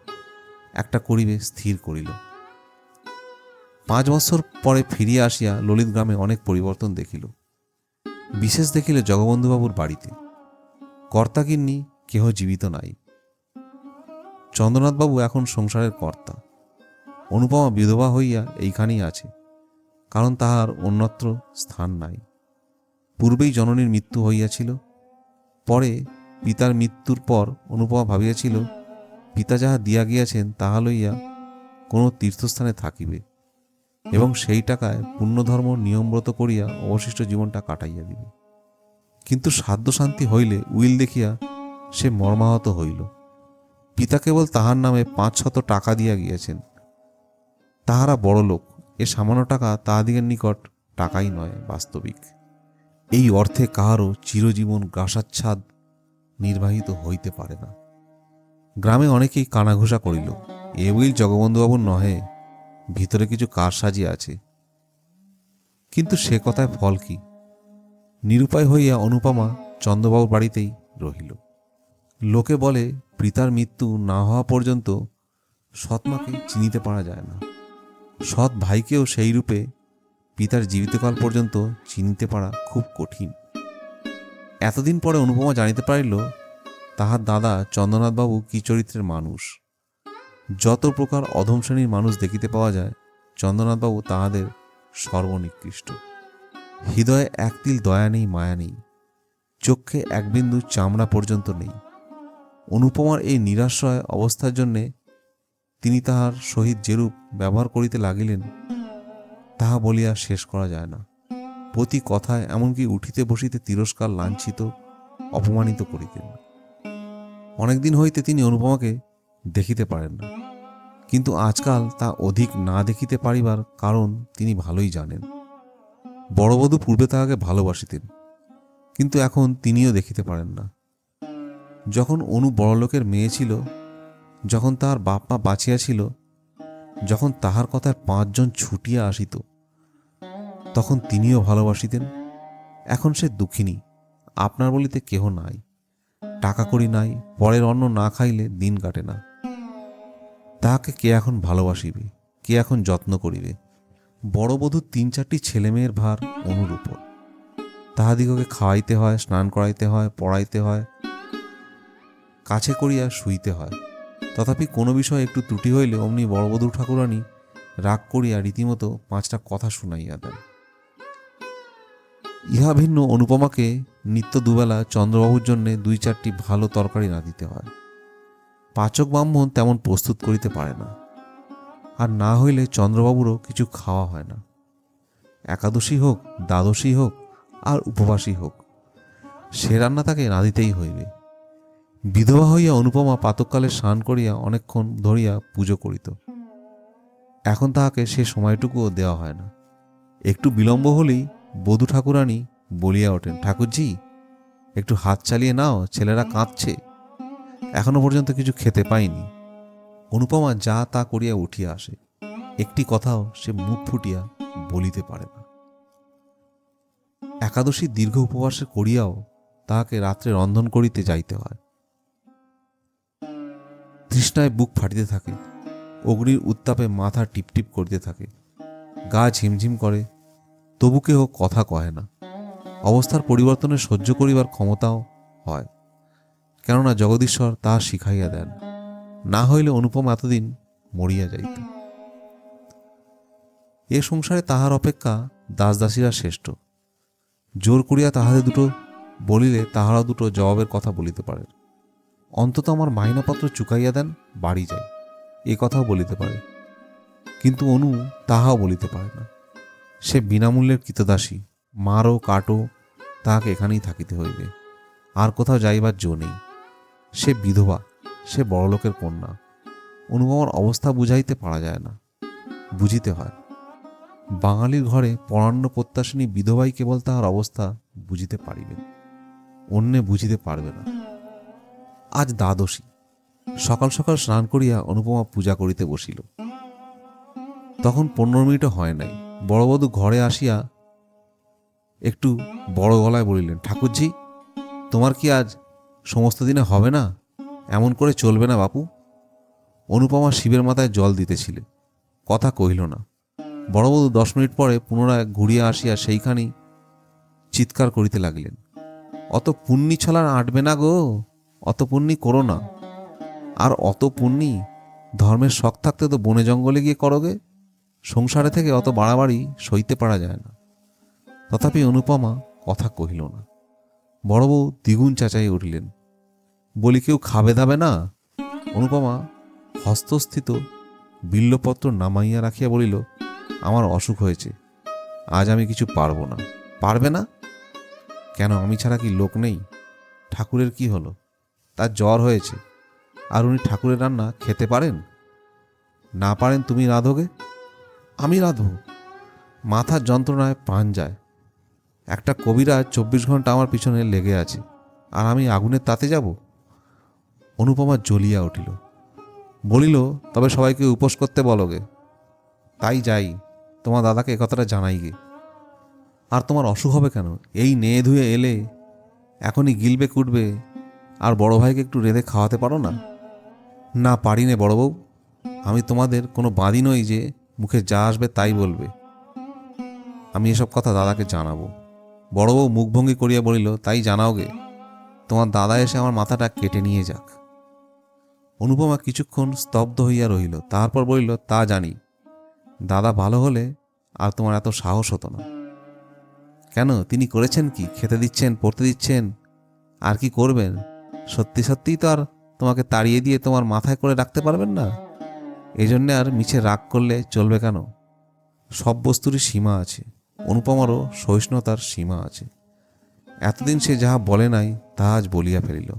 একটা করিবে স্থির করিল। 5 বৎসর পরে ফিরিয়া আসিয়া ললিত গ্রামে অনেক পরিবর্তন দেখিল। বিশেষ দেখিলে জগবন্ধুবাবুর বাড়িতে কর্তাগিন্নি কেহ জীবিত নাই। চন্দ্রনাথবাবু এখন সংসারের কর্তা। অনুপমা বিধবা হইয়া এইখানেই আছে, কারণ তাহার অন্যত্র স্থান নাই। পূর্বেই জননীর মৃত্যু হইয়াছিল। পরে পিতার মৃত্যুর পর অনুপমা ভাবিয়াছিল, পিতা যাহা দিয়া গিয়াছেন তাহা লইয়া কোনো তীর্থস্থানে থাকিবে এবং সেই টাকায় পুণ্যধর্ম নিয়মব্রত করিয়া অবশিষ্ট জীবনটা কাটাইয়া দিবে। কিন্তু সাধ্য শান্তি হইলে উইল দেখিয়া সে মর্মাহত হইল। পিতা কেবল তাহার নামে 500 টাকা দিয়া গিয়াছেন। তাহারা বড় লোক, এ সামান্য টাকা তাহাদিগের নিকট টাকাই নয়, বাস্তবিক। এই অর্থে কাহারও চিরজীবন গ্রাসাচ্ছাদ নির্বাহিত হইতে পারে না। গ্রামে অনেকেই কানাঘুষা করিল, এ উইল জগবন্ধুবাবুর নহে, ভিতরে কিছু কারসাজি আছে। কিন্তু সে কথায় ফল কি? নিরুপায় হইয়া অনুপমা চন্দ্রবাবুর বাড়িতেই রহিল। লোকে বলে, পিতার মৃত্যু না হওয়া পর্যন্ত সৎমাকে চিনিতে পারা যায় না। সৎ ভাইকেও সেই রূপে পিতার জীবিতকাল পর্যন্ত চিনিতে পারা খুব কঠিন। এতদিন পরে অনুপমা জানিতে পারিল তাহার দাদা চন্দ্রনাথবাবু কি চরিত্রের মানুষ। যত প্রকার অধম শ্রেণীর মানুষ দেখিতে পাওয়া যায়, চন্দ্রনাথবাবু তাহাদের সর্বনিকৃষ্ট। হৃদয়ে এক তিল দয়া নেই, মায়া নেই, চক্ষে এক বিন্দু চামড়া পর্যন্ত নেই। অনুপমার এই নিরাশ্রয় অবস্থার জন্যে তিনি তাহার সহিত যেরূপ ব্যবহার করিতে লাগিলেন তাহা বলিয়া শেষ করা যায় না। প্রতি কথায় এমনকি উঠিতে বসিতে তিরস্কার, লাঞ্ছিত, অপমানিত করিতেন। অনেকদিন হইতে তিনি অনুপমাকে দেখিতে পারেন না, কিন্তু আজকাল তা অধিক না দেখিতে পারিবার কারণ তিনি ভালোই জানেন। বড়বধূ পূর্বে তাহাকে ভালোবাসিতেন, কিন্তু এখন তিনিও দেখিতে পারেন না। যখন অনু বড়লোকের মেয়ে ছিল, যখন তাহার বাপ মা বাঁচিয়া ছিল, যখন তাহার কথায় 5 জন ছুটিয়া আসিত, তখন তিনিও ভালোবাসিতেন। এখন সে দুঃখিনী, আপনার বলিতে কেহ নাই, টাকা কড়ি নাই, পরের অন্ন না খাইলে দিন কাটে না। তাহাকে কে এখন ভালোবাসিবে, কে এখন যত্ন করিবে? বড়বধূর 3-4টি ছেলে মেয়ের ভার অনুর উপর। তাহাদিগকে খাওয়াইতে হয়, স্নান করাইতে হয়, পড়াইতে হয়, কাছে করিয়া শুইতে হয়। তথাপি কোনো বিষয়ে একটু ত্রুটি হইলে অমনি বড়বধূ ঠাকুরানী রাগ করিয়া রীতিমতো 5টা কথা শুনাইয়া দেন। ইহা ভিন্ন অনুপমাকে নিত্য দুবেলা চন্দ্রবাবুর জন্যে 2-4টি ভালো তরকারি রাঁধিতে হয়। পাচক ব্রাহ্মণ তেমন প্রস্তুত করিতে পারে না, আর না হইলে চন্দ্রবাবুরও কিছু খাওয়া হয় না। একাদশী হোক, দ্বাদশী হোক, আর উপবাসী হোক, সে রান্না তাকে রাঁধিতেই হইবে। বিধবা হইয়া অনুপমা প্রাতঃকালে স্নান করিয়া অনেকক্ষণ ধরিয়া পুজো করিত। এখন তাহাকে সে সময়টুকুও দেওয়া হয় না। একটু বিলম্ব হলেই বধূ ঠাকুরানী বলিয়া ওঠেন, ঠাকুরজি, একটু হাত চালিয়ে নাও, ছেলেরা কাঁদছে, এখনো পর্যন্ত কিছু খেতে পায়নি। অনুপমা যা তা করিয়া উঠিয়া আসে, একটি কথাও সে মুখ ফুটিয়া বলিতে পারে না। একাদশী দীর্ঘ উপবাসে করিয়াও তাহাকে রাত্রে রন্ধন করিতে যাইতে হয়। তৃষ্ণায় বুক ফাটিতে থাকে, অগ্নির উত্তাপে মাথা টিপটিপ করিতে থাকে, গা ঝিমঝিম করে, তবু কেহ কথা কহে না। অবস্থার পরিবর্তনে সহ্য করিবার ক্ষমতাও হয়, কেননা জগদীশ্বর তাহা শিখাইয়া দেন। না হইলে অনুপম এতদিন মরিয়া যাইত। এ সংসারে তাহার অপেক্ষা দাসদাসীরা শ্রেষ্ঠ। জোর করিয়া তাহাদের দুটো বলিলে তাহারা দুটো জবাবের কথা বলিতে পারে। অন্তত আমার মাইনাপত্র চুকাইয়া দেন, বাড়ি যাই, এ কথাও বলিতে পারে। কিন্তু অনু তাহাও বলিতে পারে না। সে বিনামূল্যের কৃতদাসী, মারো কাটো, তাহাকে এখানেই থাকিতে হইবে, আর কোথাও যাইবার জো নেই। সে বিধবা, সে বড়লোকের কন্যা। অনুপমার অবস্থা বুঝাইতে পারা যায় না, বুঝিতে হয়। বাঙালির ঘরে পরান্ন প্রত্যাশিনী বিধবাই কেবল তাহার অবস্থা বুঝিতে পারিবে, অন্যে বুঝিতে পারবে না। আজ দ্বাদশী। সকাল সকাল স্নান করিয়া অনুপমা পূজা করিতে বসিল। তখন 15 মিনিটও হয় নাই, বড়বধূ ঘরে আসিয়া একটু বড় গলায় বলিলেন, ঠাকুরজি, তোমার কি আজ সমস্ত দিনে হবে না? এমন করে চলবে না বাপু। অনুপমা শিবের মাথায় জল দিতেছিলে, কথা কহিল না। বড়বধূ 10 মিনিট পরে পুনরায় ঘুরিয়া আসিয়া সেইখানেই চিৎকার করিতে লাগিলেন, অত পুণ্যি ছলার আঁটবে না গো, অত পুণ্যি করো না। আর অত পুণ্যি ধর্মের শখ থাকতে তো বনে জঙ্গলে গিয়ে করোগে, সংসারে থেকে অত বাড়াবাড়ি সইতে পারা যায় না। তথাপি অনুপমা কথা কহিল না। বড় বউ দ্বিগুণ চেঁচাইয়া উঠিলেন, বলি কেউ খাবে দাবে না? অনুপমা হস্তস্থিত বিল্লপত্র নামাইয়া রাখিয়া বলিল, আমার অসুখ হয়েছে, আজ আমি কিছু পারবো না। পারবে না কেন? আমি ছাড়া কি লোক নেই? ঠাকুরের কি হলো? তার জ্বর হয়েছে, আর উনি ঠাকুরের রান্না খেতে পারেন? না পারেন তুমি রাঁধোগে? আমি রাঁধব? মাথার যন্ত্রণায় প্রাণ যায়। একটা কবিরাজ 24 ঘন্টা আমার পিছনে লেগে আছে, আর আমি আগুনের তাতে যাব? অনুপমা জ্বলিয়া উঠিল, বলিল, তবে সবাইকে উপোস করতে বলোগে। তাই যাই, তোমার দাদাকে একথাটা জানাই গে। আর তোমার অসুখ হবে কেন? এই নেয়ে ধুয়ে এলে, এখনই গিলবে কুটবে, আর বড় ভাইকে একটু রেঁধে খাওয়াতে পারো না? না, পারি নে বড় বউ। আমি তোমাদের কোনো বাঁধি নই যে মুখে যা আসবে তাই বলবে। আমি এসব কথা দাদাকে জানাবো। বড় বউ মুখভঙ্গি করিয়া বলিল, তাই জানাও গে, তোমার দাদা এসে আমার মাথাটা কেটে নিয়ে যাক। অনুপমা কিছুক্ষণ স্তব্ধ হইয়া রহিল, তারপর বলিল, তা জানি, দাদা ভালো হলে আর তোমার এত সাহস হতো না। কেন, তিনি করেছেন কি? খেতে দিচ্ছেন, পড়তে দিচ্ছেন, আর কি করবেন? সত্যি সত্যিই তো আর তোমাকে তাড়িয়ে দিয়ে তোমার মাথায় করে রাখতে পারবেন না। এই জন্যে আর মিছে রাগ করলে চলবে কেন? সব বস্তুরই সীমা আছে, অনুপমারও সহিষ্ণুতার সীমা আছে। এতদিন সে যাহা বলে নাই তাহা আজ বলিয়া ফেলিল।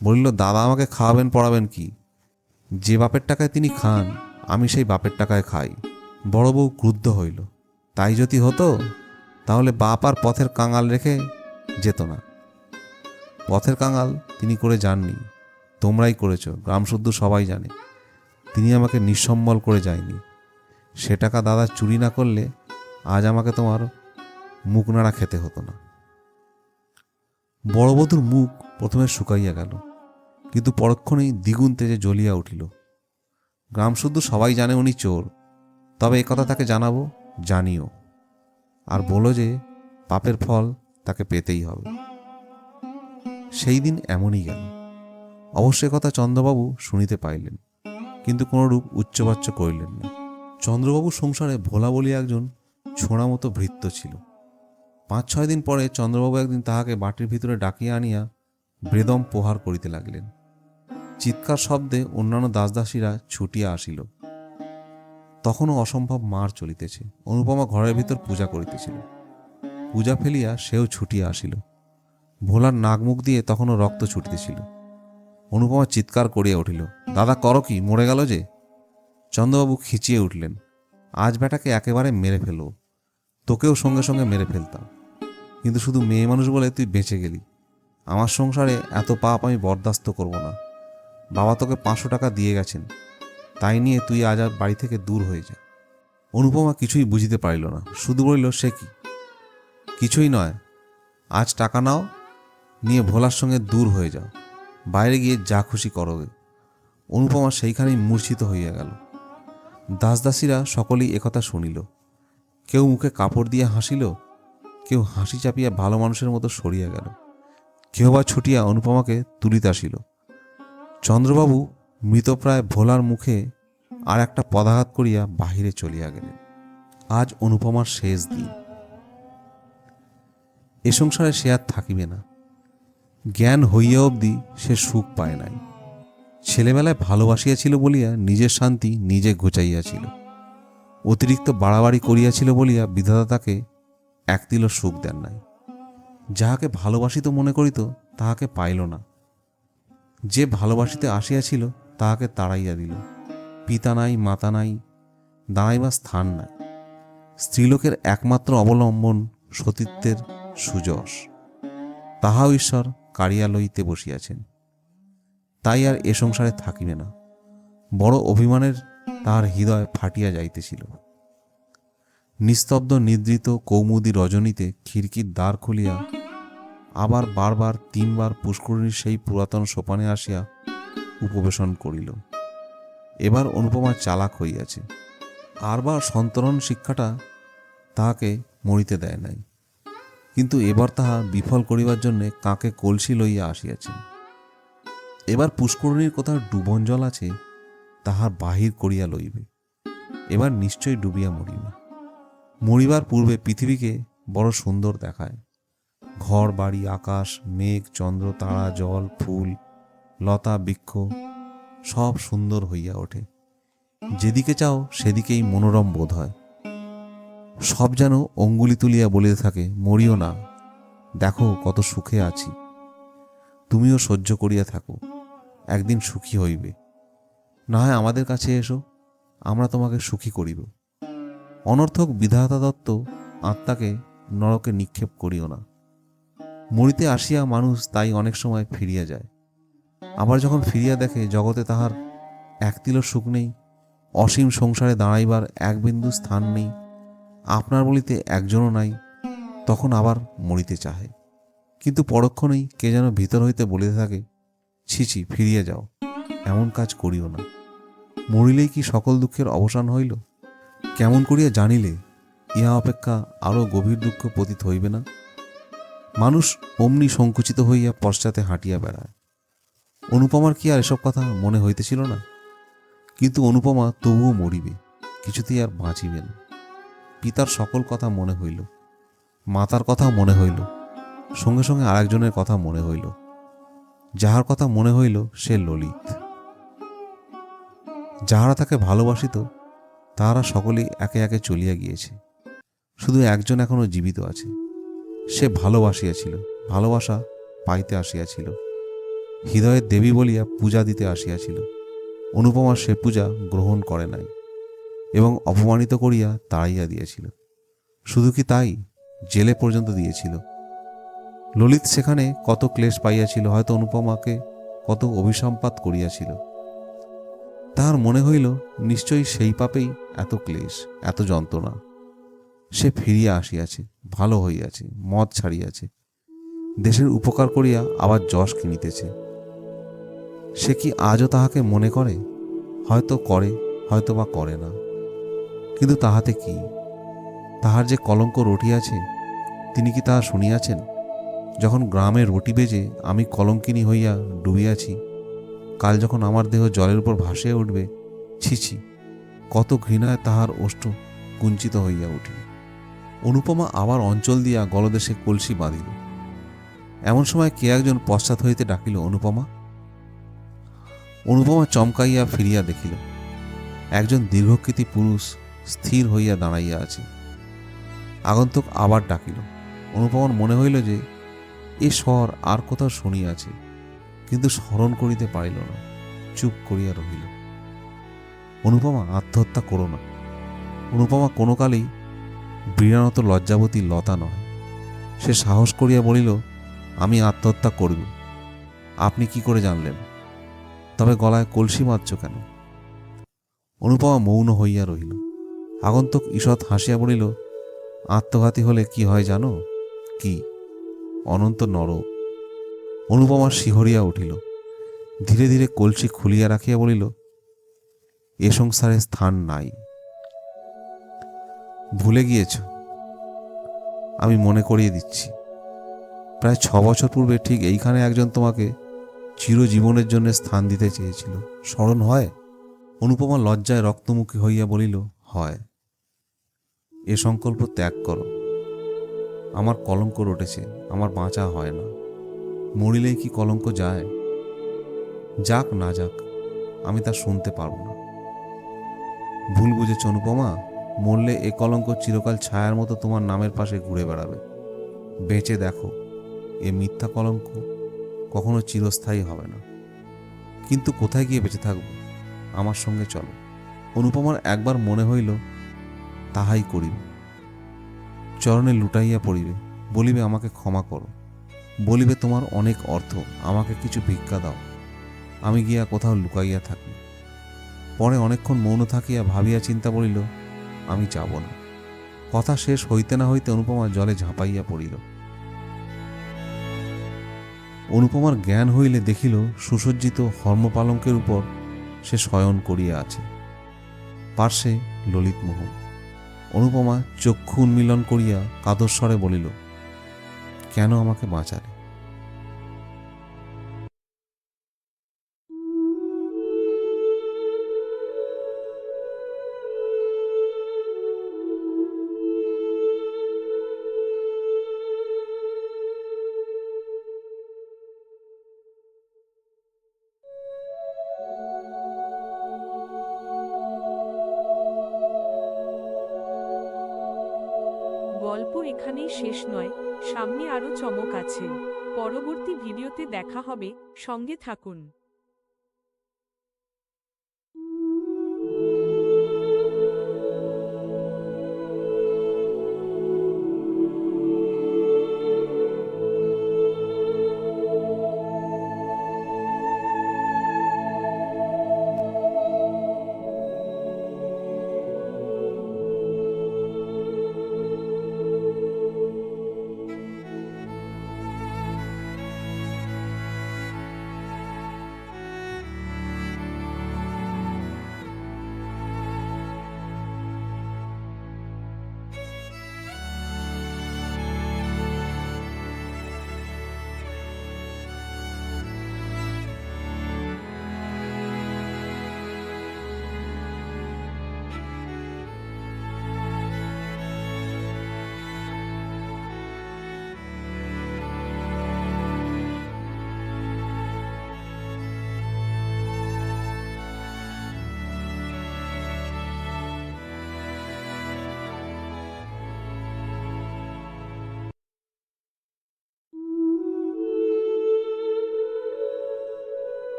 বলিল, দাদা আমাকে খাওয়াবেন পড়াবেন কি? যে বাপের টাকায় তিনি খান, আমি সেই বাপের টাকায় খাই। বড় বউ ক্রুদ্ধ হইল, তাই যদি হতো তাহলে বাপ আর পথের কাঙাল রেখে যেত না। পথের কাঙাল তিনি করে যাননি, তোমরাই করেছ, গ্রামশুদ্ধ সবাই জানে। তিনি আমাকে নিঃসম্বল করে যায়নি। সে টাকা দাদা চুরি না করলে আজ আমাকে তোমার মুখ নাড়া খেতে হতো না। বড়বধূর মুখ প্রথমে শুকাইয়া গেল, কিন্তু পরক্ষণেই দ্বিগুণ তেজে জ্বলিয়া উঠিল। গ্রামশুদ্ধ সবাই জানে উনি চোর, তবে একথা তাকে জানাবো, জানিও, আর বলো যে পাপের ফল তাকে পেতেই হবে। সেই দিন এমনই গেল। অবশ্য কথা চন্দ্রবাবু শুনিতে পাইলেন, কিন্তু কোনরূপ উচ্চবাচ্য করিলেন না। চন্দ্রবাবুর সংসারে ভোলা বলিয়া একজন ছোঁড়া মতো ভৃত্য ছিল। 5-6 দিন পরে চন্দ্রবাবু একদিন তাহাকে বাটির ভিতরে ডাকিয়া আনিয়া বেদম প্রহার করিতে লাগিলেন। চিৎকার শব্দে অন্যান্য দাসদাসীরা ছুটিয়া আসিল। তখনও অসম্ভব মার চলিতেছে। অনুপমা ঘরের ভিতর পূজা করিতেছিল। পূজা ফেলিয়া সেও ছুটিয়া আসিল। ভোলার নাক মুখ দিয়ে তখনও রক্ত ছুটিতেছিল। অনুপমা চিৎকার করিয়া উঠিল, দাদা করো কি, মরে গেল যে? চন্দ্রবাবু খিচিয়ে উঠলেন, আজ বেটাকে একেবারে মেরে ফেলব, তোকেও সঙ্গে সঙ্গে মেরে ফেলতাম, কিন্তু শুধু মেয়ে মানুষ বলে তুই বেঁচে গেলি। আমার সংসারে এত পাপ আমি বরদাস্ত করব না। বাবা তোকে 500 টাকা দিয়ে গেছেন, তাই নিয়ে তুই আজ আর বাড়ি থেকে দূর হয়ে যা। অনুপমা কিছুই বুঝিতে পারিল না, শুধু বলিল, সে কি? কিছুই নয়, আজ টাকা নাও, নিয়ে ভোলার সঙ্গে দূর হয়ে যাও, বাইরে গিয়ে যা খুশি করোগে। অনুপমা সেইখানেই মূর্ছিত হইয়া গেল। দাসদাসীরা সকলেই একথা শুনিল। কেউ মুখে কাপড় দিয়া হাসিল, কেউ হাসি চাপিয়া ভালো মানুষের মতো সরিয়া গেল, কেউ বা ছুটিয়া অনুপমাকে তুলিতে আসিল। চন্দ্রবাবু মৃতপ্রায় ভোলার মুখে আর একটা পদাঘাত করিয়া বাহিরে চলিয়া গেলেন। আজ অনুপমার শেষ দিন। এ সংসারে সে আর থাকিবে না। জ্ঞান হইয়া অবধি সে সুখ পায় নাই। ছেলেবেলায় ভালোবাসিয়াছিল বলিয়া নিজের শান্তি নিজে ঘুচাইয়াছিল। অতিরিক্ত বাড়াবাড়ি করিয়াছিল বলিয়া বিধাতা তাকে একতিল সুখ দেন নাই। যাহাকে ভালোবাসিত মনে করিত তাহাকে পাইল না। যে ভালোবাসিতে আসিয়াছিল তাহাকে তাড়াইয়া দিল। পিতা নাই, মাতা নাই, দাঁড়াইবার স্থান নাই। স্ত্রীলোকের একমাত্র অবলম্বন সতীত্বের সুযশ, তাহাও ঈশ্বর কাড়িয়া লইতে বসিয়াছেন। তাই আর এ সংসারে থাকিবে না। বড় অভিমানের তাহার হৃদয় ফাটিয়া যাইতেছিল। নিস্তব্ধ নিদ্রিত কৌমুদী রজনীতে খিড়কির দ্বার খুলিয়া আবার বারবার 3 বার পুষ্করিণীর সেই পুরাতন সোপানে আসিয়া উপবেশন করিল। এবার অনুপমা চালাক হইয়াছে। আরবার সন্তরণ শিক্ষাটা তাহাকে মরিতে দেয় নাই, কিন্তু এবার তাহা বিফল করিবার জন্যে কাকে কলসি লইয়া আসিয়াছেন। এবার পুষ্করিণীর কোথাও ডুবন জল আছে, তাহার বাহির করিয়া লইবে। এবার নিশ্চয়ই ডুবিয়া মরিবে। মরিবার পূর্বে পৃথিবীকে বড় সুন্দর দেখায়। ঘর বাড়ি, আকাশ, মেঘ, চন্দ্র, তারা, জল, ফুল, লতা, বৃক্ষ সব সুন্দর হইয়া ওঠে। যেদিকে চাও সেদিকেই মনোরম বোধ হয়। সব যেন অঙ্গুলি তুলিয়া বলিতে থাকে, মরিও না, দেখো কত সুখে আছি। তুমিও সহ্য করিয়া থাকো, একদিন সুখী হইবে। না হয় আমাদের কাছে এসো, আমরা তোমাকে সুখী করিব। অনর্থক বিধাতা দত্ত আত্মাকে নরকে নিক্ষেপ করিও না। মরিতে আসিয়া মানুষ তাই অনেক সময় ফিরিয়া যায়। আবার যখন ফিরিয়া দেখে জগতে তাহার একতিল সুখ নেই, অসীম সংসারে দাঁড়াইবার এক বিন্দু স্থান নেই, আপনার বলিতে একজনও নাই, তখন আবার মরিতে চাহে। কিন্তু পরক্ষণেই কে যেন ভিতর হইতে বলিতে থাকে, ছি ছি, ফিরিয়া যাও, এমন কাজ করিও না। মরিলেই কি সকল দুঃখের অবসান হইল? কেমন করিয়া জানিলে ইহা অপেক্ষা আরও গভীর দুঃখ পতিত হইবে না? মানুষ অমনি সংকুচিত হইয়া পশ্চাতে হাঁটিয়া বেড়ায়। অনুপমার কি আর এসব কথা মনে হইতেছিল না? কিন্তু অনুপমা তবুও মরিবে, কিছুতেই আর বাঁচিবে না। পিতার সকল কথা মনে হইল, মাতার কথা মনে হইল, সঙ্গে সঙ্গে আরেকজনের কথা মনে হইল। যাহার কথা মনে হইল সে ললিত। যাহারা তাকে ভালোবাসিত তাহারা সকলেই একে একে চলিয়া গিয়েছে। শুধু একজন এখনো জীবিত আছে। সে ভালোবাসিয়াছিল, ভালোবাসা পাইতে আসিয়াছিল, হৃদয়ের দেবী বলিয়া পূজা দিতে আসিয়াছিল। অনুপমা সে পূজা গ্রহণ করে নাই এবং অপমানিত করিয়া তাড়াইয়া দিয়েছিল। শুধু কি তাই, জেলে পর্যন্ত দিয়েছিল। ললিত সেখানে কত ক্লেশ পাইয়াছিল, হয়তো অনুপমাকে কত অভিসম্পাত করিয়াছিল। তাহার মনে হইল নিশ্চয়ই সেই পাপেই এত ক্লেশ, এত যন্ত্রণা। সে ফিরিয়া আসিয়াছে, ভালো হইয়াছে, মদ ছাড়িয়াছে, দেশের উপকার করিয়া আবার যশ কিনিতেছে। সে কি আজও তাহাকে মনে করে? হয়তো করে, হয়তো বা করে না। কিন্তু তাহাতে কি? তাহার যে কলঙ্ক রটিয়াছে, তিনি কি তাহা শুনিয়াছেন? যখন গ্রামে রটি বেজে আমি কলঙ্কিনী হইয়া ডুবিয়াছি, কাল যখন আমার দেহ জলের উপর ভাসিয়া উঠবে, ছিছি, কত ঘৃণায় তাহার ওষ্ঠ কুঞ্চিত হইয়া উঠিল। অনুপমা আবার অঞ্চল দিয়া গলদেশে কলসি বাঁধিল। এমন সময় কে একজন পশ্চাৎ হইতে ডাকিল, অনুপমা। অনুপমা চমকাইয়া ফিরিয়া দেখিল একজন দীর্ঘকৃতি পুরুষ স্থির হইয়া দাঁড়াইয়া আছে। আগন্তুক আবার ডাকিল। অনুপমার মনে হইল যে এ স্বর আর কোথাও শুনিয়াছে, কিন্তু স্মরণ করিতে পারিল না, চুপ করিয়া রহিল। অনুপমা, আত্মহত্যা করো না। অনুপমা কোনো কালেই বীরানত লজ্জাবতী লতা নয়। সে সাহস করিয়া বলিল, আমি আত্মহত্যা করব। আপনি কি করে জানলেন? তবে গলায় কলসি বাঁধছ কেন? অনুপমা মৌন হইয়া রহিল। আগন্তুক ঈষৎ হাসিয়া বলিল, আত্মঘাতী হলে কি হয় জানো? কি? অনন্ত নরক। অনুপমা শিহরিয়া উঠিল। ধীরে ধীরে কলসি খুলিয়া রাখিয়া বলিল, এ সংসারে স্থান নাই। ভুলে গিয়েছ? আমি মনে করিয়ে দিচ্ছি। প্রায় 6 বছর পূর্বে ঠিক এইখানে একজন তোমাকে চিরজীবনের জন্য স্থান দিতে চেয়েছিল, স্মরণ হয়? অনুপমা লজ্জায় রক্তমুখী হইয়া বলিল, হয়। এ সংকল্প ত্যাগ করো। আমার কলঙ্ক রটেছে, আমার বাঁচা হয় না। মরিলেই কি কলঙ্ক যায়? যাক না যাক, আমি তা শুনতে পারব না। ভুল বুঝেছ অনুপমা, মরলে এ কলঙ্ক চিরকাল ছায়ার মতো তোমার নামের পাশে ঘুরে বেড়াবে। বেঁচে দেখো, এ মিথ্যা কলঙ্ক কখনো চিরস্থায়ী হবে না। কিন্তু কোথায় গিয়ে বেঁচে থাকবো? আমার সঙ্গে চলো। অনুপমার একবার মনে হইল তাহাই করিবে। চরণে লুটাইয়া পড়িবে, বলিবে, আমাকে ক্ষমা করো। বলিবে, তোমার অনেক অর্থ, আমাকে কিছু ভিক্ষা দাও, আমি গিয়া কোথাও লুকাইয়া থাকি। পরে অনেকক্ষণ মৌন থাকিয়া ভাবিয়া চিন্তা করিল, আমি যাব না। কথা শেষ হইতে না হইতে অনুপমা জলে ঝাঁপাইয়া পড়িল। অনুপমার জ্ঞান হইলে দেখিল সুসজ্জিত হর্মপালঙ্কের উপর সে শয়ন করিয়া আছে। পার্শ্বে ললিতমোহন। অনুপমা চক্ষু উন্মীলন করিয়া কাতরস্বরে বলিল, কেন আমাকে বাঁচালে? গল্প এখানেই শেষ নয়, সামনে আরও চমক আছে। পরবর্তী ভিডিওতে দেখা হবে, সঙ্গে থাকুন।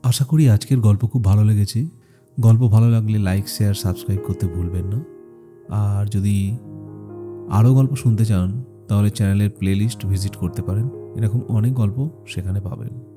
আশা করি আজকের গল্প খুব ভালো লেগেছে। গল্প ভালো লাগলে লাইক, শেয়ার, সাবস্ক্রাইব করতে ভুলবেন না। আর যদি আরও গল্প শুনতে চান তাহলে চ্যানেলের প্লেলিস্ট ভিজিট করতে পারেন। এরকম অনেক গল্প সেখানে পাবেন।